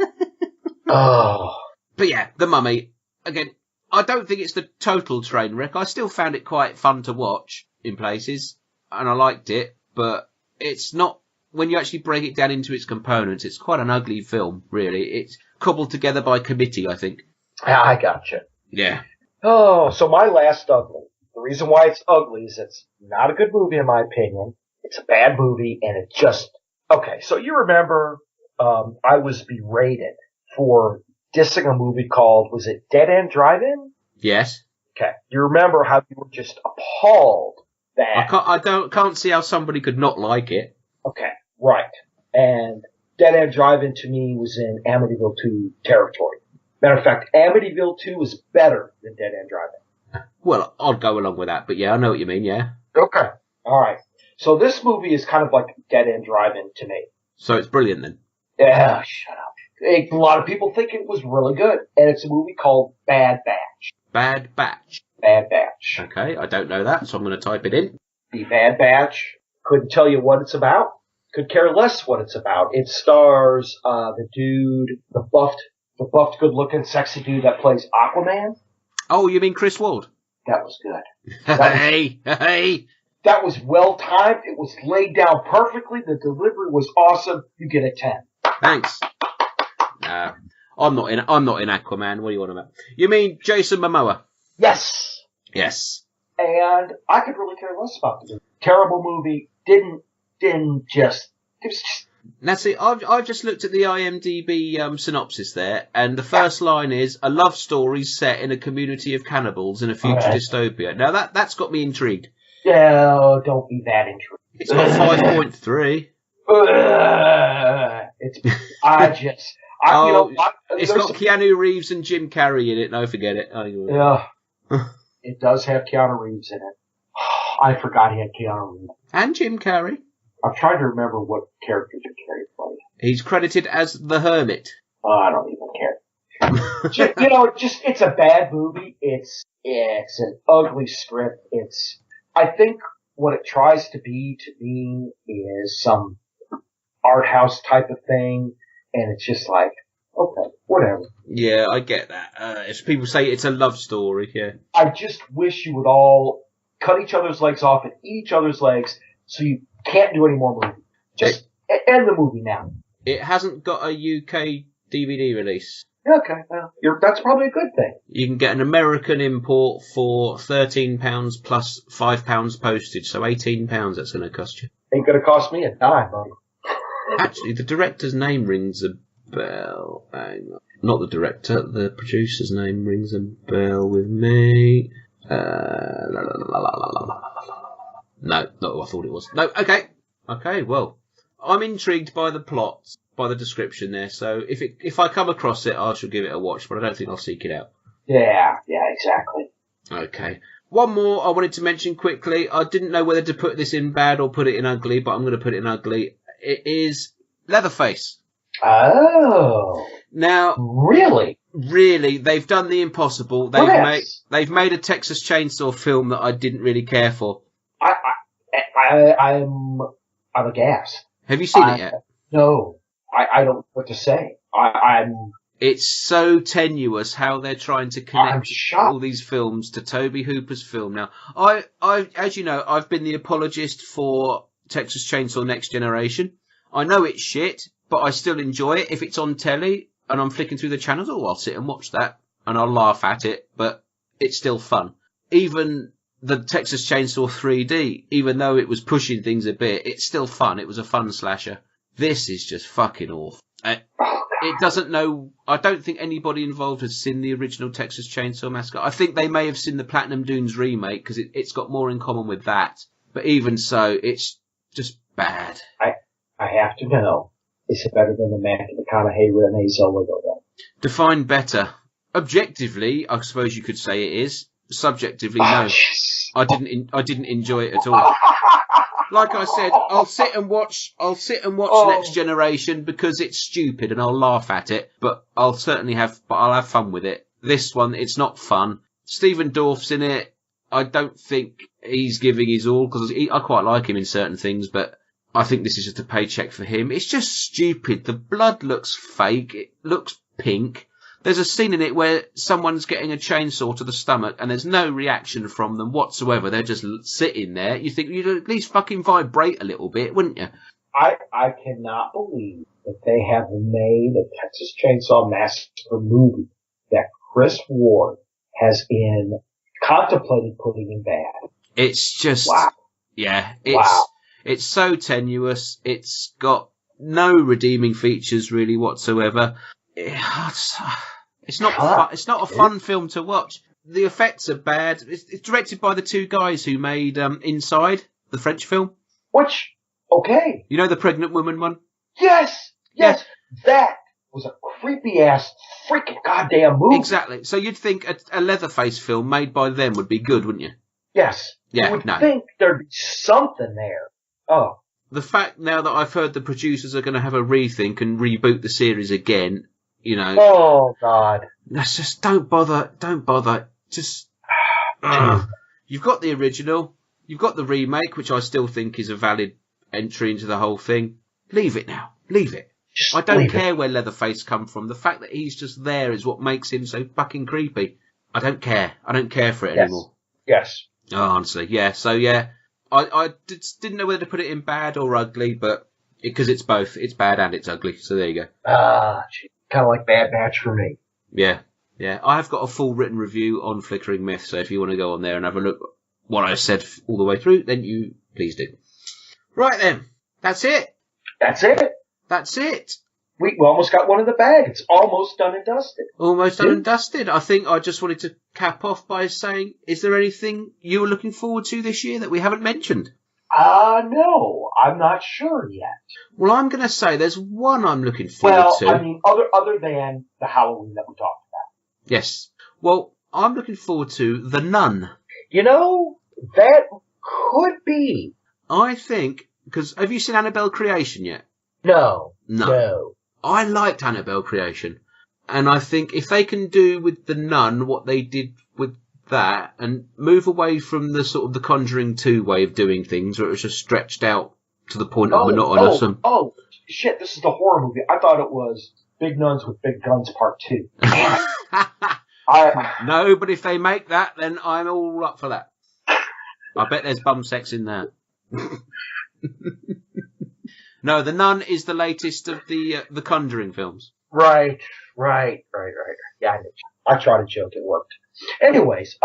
Oh. But yeah, The Mummy. Again, I don't think it's the total train wreck. I still found it quite fun to watch in places, and I liked it, but it's not. When you actually break it down into its components, it's quite an ugly film, really. It's cobbled together by committee, I think. I gotcha. Yeah. Oh, so my last ugly. The reason why it's ugly is it's not a good movie in my opinion. It's a bad movie, and it just... Okay, so you remember I was berated for dissing a movie called, was it Dead End Drive-In? Yes. Okay. You remember how you were just appalled that... I can't see how somebody could not like it. Okay. Right. And Dead End Drive-In to me was in Amityville 2 territory. Matter of fact, Amityville 2 was better than Dead End Drive-In. Well, I'll go along with that, but yeah, I know what you mean, yeah. Okay. All right. So this movie is kind of like Dead End Drive-In to me. So it's brilliant then? Yeah, shut up. A lot of people think it was really good, and it's a movie called Bad Batch. Bad Batch? Bad Batch. Okay, I don't know that, so I'm going to type it in. The Bad Batch. Couldn't tell you what it's about. Could care less what it's about. It stars the dude, the buffed, good-looking, sexy dude that plays Aquaman. Oh, you mean Chris Ward? That was good. Hey. That was well-timed. It was laid down perfectly. The delivery was awesome. You get a 10. Thanks. I'm not in Aquaman. What do you want about? You mean Jason Momoa? Yes. Yes. And I could really care less about the movie. Terrible movie. It was just Now, see, I've just looked at the IMDb synopsis there, and the first line is a love story set in a community of cannibals in a future dystopia. Now, that's got me intrigued. Yeah, oh, don't be that intrigued. It's got 5.3. It's got Keanu Reeves and Jim Carrey in it. No, forget it. Yeah, it does have Keanu Reeves in it. I forgot he had Keanu Reeves. And Jim Carrey. I'm trying to remember what character Jim Carrey played. He's credited as the Hermit. Oh, I don't even care. It's a bad movie. It's an ugly script. I think what it tries to be to me is some art house type of thing, and it's just like, okay, whatever. Yeah, I get that. If people say it's a love story, yeah. I just wish you would all cut each other's legs off and eat each other's legs so you can't do any more movies. Just end the movie now. It hasn't got a UK DVD release. Okay, well, that's probably a good thing. You can get an American import for £13 plus £5 postage, so £18 that's going to cost you. Ain't going to cost me a dime, buddy. Actually, the director's name rings a bell. Hang on. Not the director, the producer's name rings a bell with me. No, not who I thought it was. No, okay. Okay, well, I'm intrigued by the plot, by the description there, so if I come across it, I shall give it a watch, but I don't think I'll seek it out. Yeah, exactly. Okay. One more I wanted to mention quickly. I didn't know whether to put this in bad or put it in ugly, but I'm going to put it in ugly. It is Leatherface. Oh. Now, really, they've done the impossible. They've made a Texas Chainsaw film that I didn't really care for. I'm aghast. Have you seen it yet? No, I don't know what to say. It's so tenuous how they're trying to connect all these films to Tobe Hooper's film. Now, I, as you know, I've been the apologist for Texas Chainsaw Next Generation. I know it's shit, but I still enjoy it. If it's on telly and I'm flicking through the channels, I'll sit and watch that and I'll laugh at it, but it's still fun. Even the Texas Chainsaw 3D, even though it was pushing things a bit, it's still fun. It was a fun slasher. This is just fucking awful. It doesn't know. I don't think anybody involved has seen the original Texas Chainsaw Massacre. I think they may have seen the Platinum Dunes remake because it's got more in common with that. But even so, it's just bad. I have to know. Is it better than the Matthew McConaughey Renee Zellweger? Define better. Objectively, I suppose you could say it is. Subjectively, no. I didn't enjoy it at all. Like I said, I'll sit and watch Next Generation because it's stupid and I'll laugh at it, but I'll have fun with it. This one, it's not fun. Stephen Dorff's in it. I don't think he's giving his all because I quite like him in certain things, but I think this is just a paycheck for him. It's just stupid. The blood looks fake. It looks pink. There's a scene in it where someone's getting a chainsaw to the stomach and there's no reaction from them whatsoever. They're just sitting there. You think you'd at least fucking vibrate a little bit, wouldn't you? I cannot believe that they have made a Texas Chainsaw Massacre movie that Chris Ward has been contemplating putting in bad. It's just... Wow. Yeah. Wow. It's so tenuous. It's got no redeeming features really whatsoever. It's not fun. It's not a fun film to watch. The effects are bad. It's directed by the two guys who made Inside, the French film. Which, okay. You know the pregnant woman one? Yes. That was a creepy ass freaking goddamn movie. Exactly. So you'd think a Leatherface film made by them would be good, wouldn't you? Yes. Yeah. You would think there'd be something there. Oh. The fact now that I've heard the producers are going to have a rethink and reboot the series again, you know. Oh God. That's just don't bother. Just you've got the original, you've got the remake, which I still think is a valid entry into the whole thing. Leave it now. Leave it. I don't care where Leatherface come from. The fact that he's just there is what makes him so fucking creepy. I don't care. I don't care for it anymore. Yes. Oh, honestly, yeah. So yeah, I didn't know whether to put it in bad or ugly, but because it's both, it's bad and it's ugly. So there you go. Kind of like Bad Batch for me. Yeah. I have got a full written review on Flickering Myth, so if you want to go on there and have a look at what I said all the way through, then you please do. Right then, that's it. That's it. That's it. We almost got one in the bag. It's almost done and dusted. Almost done and dusted. I think I just wanted to cap off by saying, is there anything you were looking forward to this year that we haven't mentioned? No, I'm not sure yet. Well, I'm going to say there's one I'm looking forward to. Well, I mean, other than the Halloween that we talked about. Yes. Well, I'm looking forward to The Nun. You know, that could be. I think, because have you seen Annabelle Creation yet? No. I liked Annabelle Creation. And I think if they can do with The Nun what they did with that and move away from the sort of the Conjuring 2 way of doing things where it was just stretched out to the point of monotonous. Oh, shit, this is the horror movie. I thought it was Big Nuns with Big Guns Part 2. No, but if they make that, then I'm all up for that. I bet there's bum sex in that. No, The Nun is the latest of the Conjuring films. Right. Yeah, I tried to joke. It worked. Anyways,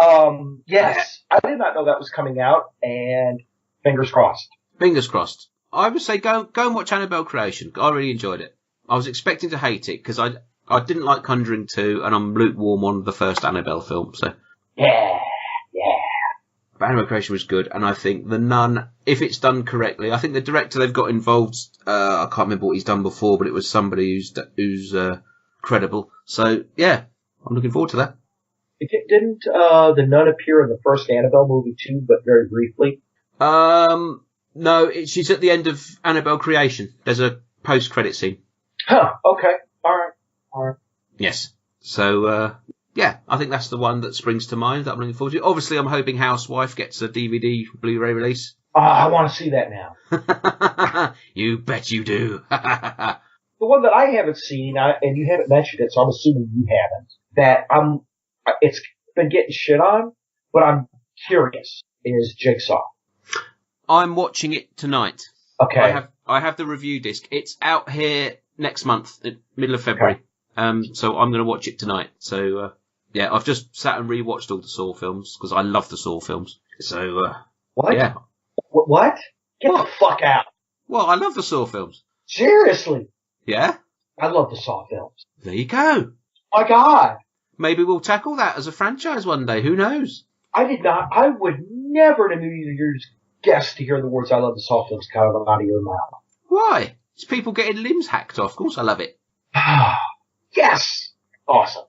yes, I did not know that was coming out, and fingers crossed. Fingers crossed. I would say go and watch Annabelle Creation. I really enjoyed it. I was expecting to hate it because I didn't like Conjuring 2, and I'm lukewarm on the first Annabelle film. So yeah. But Annabelle Creation was good, and I think The Nun, if it's done correctly, I think the director they've got involved, I can't remember what he's done before, but it was somebody who's credible. So yeah, I'm looking forward to that. Didn't the Nun appear in the first Annabelle movie too, but very briefly? No, she's at the end of Annabelle Creation. There's a post-credit scene. Huh. Okay. All right. Yes. So yeah, I think that's the one that springs to mind that I'm looking forward to. Obviously, I'm hoping Housewife gets a DVD Blu-ray release. I want to see that now. You bet you do. The one that I haven't seen, and you haven't mentioned it, so I'm assuming you haven't, that it's been getting shit on, but I'm curious, is Jigsaw. I'm watching it tonight. Okay. I have the review disc. It's out here next month, middle of February. Okay. So I'm going to watch it tonight. So, yeah, I've just sat and rewatched all the Saw films because I love the Saw films. So, what? Yeah. What? Get the fuck out. Well, I love the Saw films. Seriously? Yeah? I love the Saw films. There you go. My God. Maybe we'll tackle that as a franchise one day. Who knows? I would never in a million years guess to hear the words "I love the Saw films" come out of your mouth. Why? It's people getting limbs hacked off. Of course I love it. Yes. Awesome.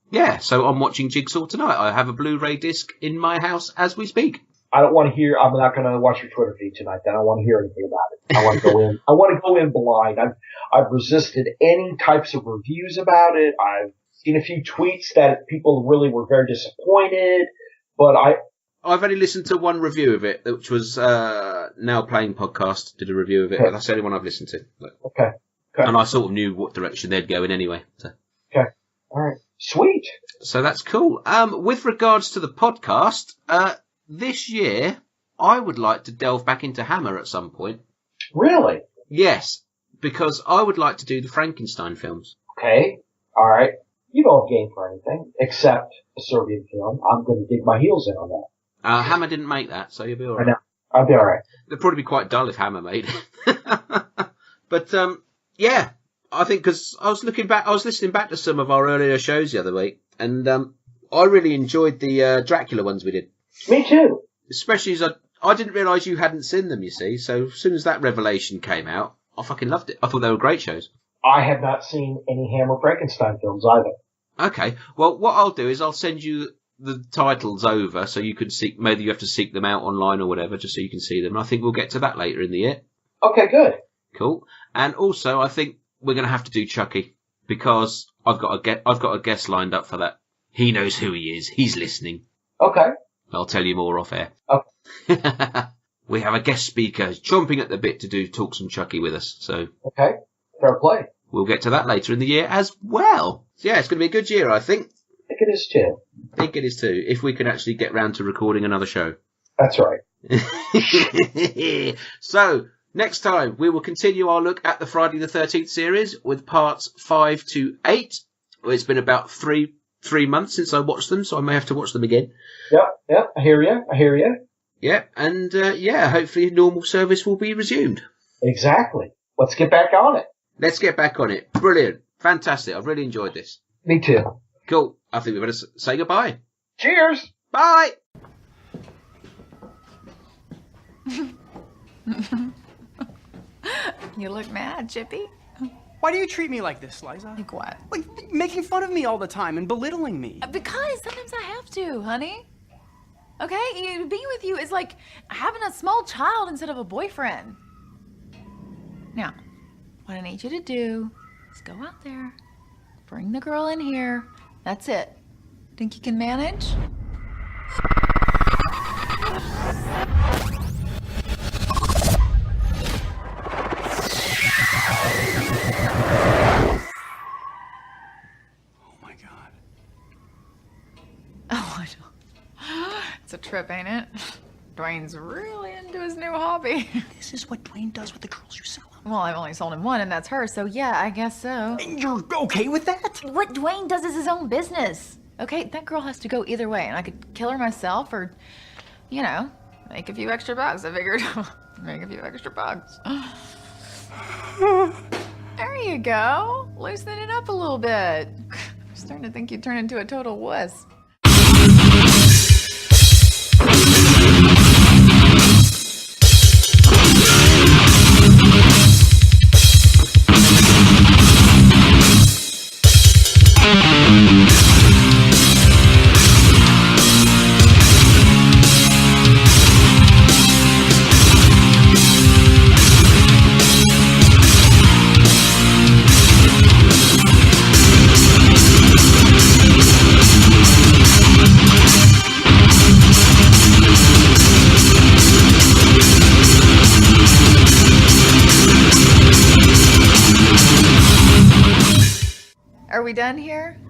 Yeah, so I'm watching Jigsaw tonight. I have a Blu-ray disc in my house as we speak. I don't want to hear. I'm not going to watch your Twitter feed tonight. Then I don't want to hear anything about it. I want to go in. I want to go in blind. I've resisted any types of reviews about it. I've seen a few tweets that people really were very disappointed, but I've only listened to one review of it, which was Now Playing Podcast did a review of it. Okay. That's the only one I've listened to. Okay. And I sort of knew what direction they'd go in anyway. So. Okay. All right. Sweet. So that's cool. With regards to the podcast, this year I would like to delve back into Hammer at some point. Really? Yes, because I would like to do the Frankenstein films. Okay. All right. You don't game for anything except a Serbian film. I'm going to dig my heels in on that. Hammer didn't make that, so you'll be all right. I know. I'll be all right. It'd probably be quite dull if Hammer made it. But yeah, I think because I was listening back to some of our earlier shows the other week, and I really enjoyed the Dracula ones we did. Me too. Especially as I didn't realise you hadn't seen them, you see. So as soon as that revelation came out, I fucking loved it. I thought they were great shows. I have not seen any Hammer Frankenstein films either. Okay. Well, what I'll do is I'll send you the titles over so you can seek. Maybe you have to seek them out online or whatever, just so you can see them. And I think we'll get to that later in the year. Okay, good. Cool. And also, I think we're going to have to do Chucky because I've got a guest lined up for that. He knows who he is. He's listening. Okay. I'll tell you more off air. Okay. We have a guest speaker chomping at the bit to talk some Chucky with us. So okay, fair play. We'll get to that later in the year as well. So yeah, it's going to be a good year, I think. I think it is too. I think it is too. If we can actually get round to recording another show. That's right. So next time we will continue our look at the Friday the 13th series with parts 5 to 8. Well, it's been about three months since I watched them, so I may have to watch them again. Yep. I hear you. Yeah, and hopefully normal service will be resumed. Exactly. let's get back on it. Let's get back on it. Brilliant. Fantastic. I've really enjoyed this. Me too. Cool. I think we better say goodbye. Cheers. Bye. You look mad, Chippy. Why do you treat me like this, Liza? Like what? Like making fun of me all the time and belittling me. Because sometimes I have to, honey. Okay? Being with you is like having a small child instead of a boyfriend. Now, what I need you to do is go out there, bring the girl in here. That's it. Think you can manage? Oh, I know. It's a trip, ain't it? Dwayne's really into his new hobby. This is what Dwayne does with the girls you sell him. Well, I've only sold him one, and that's her, so yeah, I guess so. And you're okay with that? What Dwayne does is his own business. Okay, that girl has to go either way, and I could kill her myself or, you know, make a few extra bucks. I figured make a few extra bucks. There you go. Loosen it up a little bit. I'm starting to think you'd turn into a total wuss. Are we done here?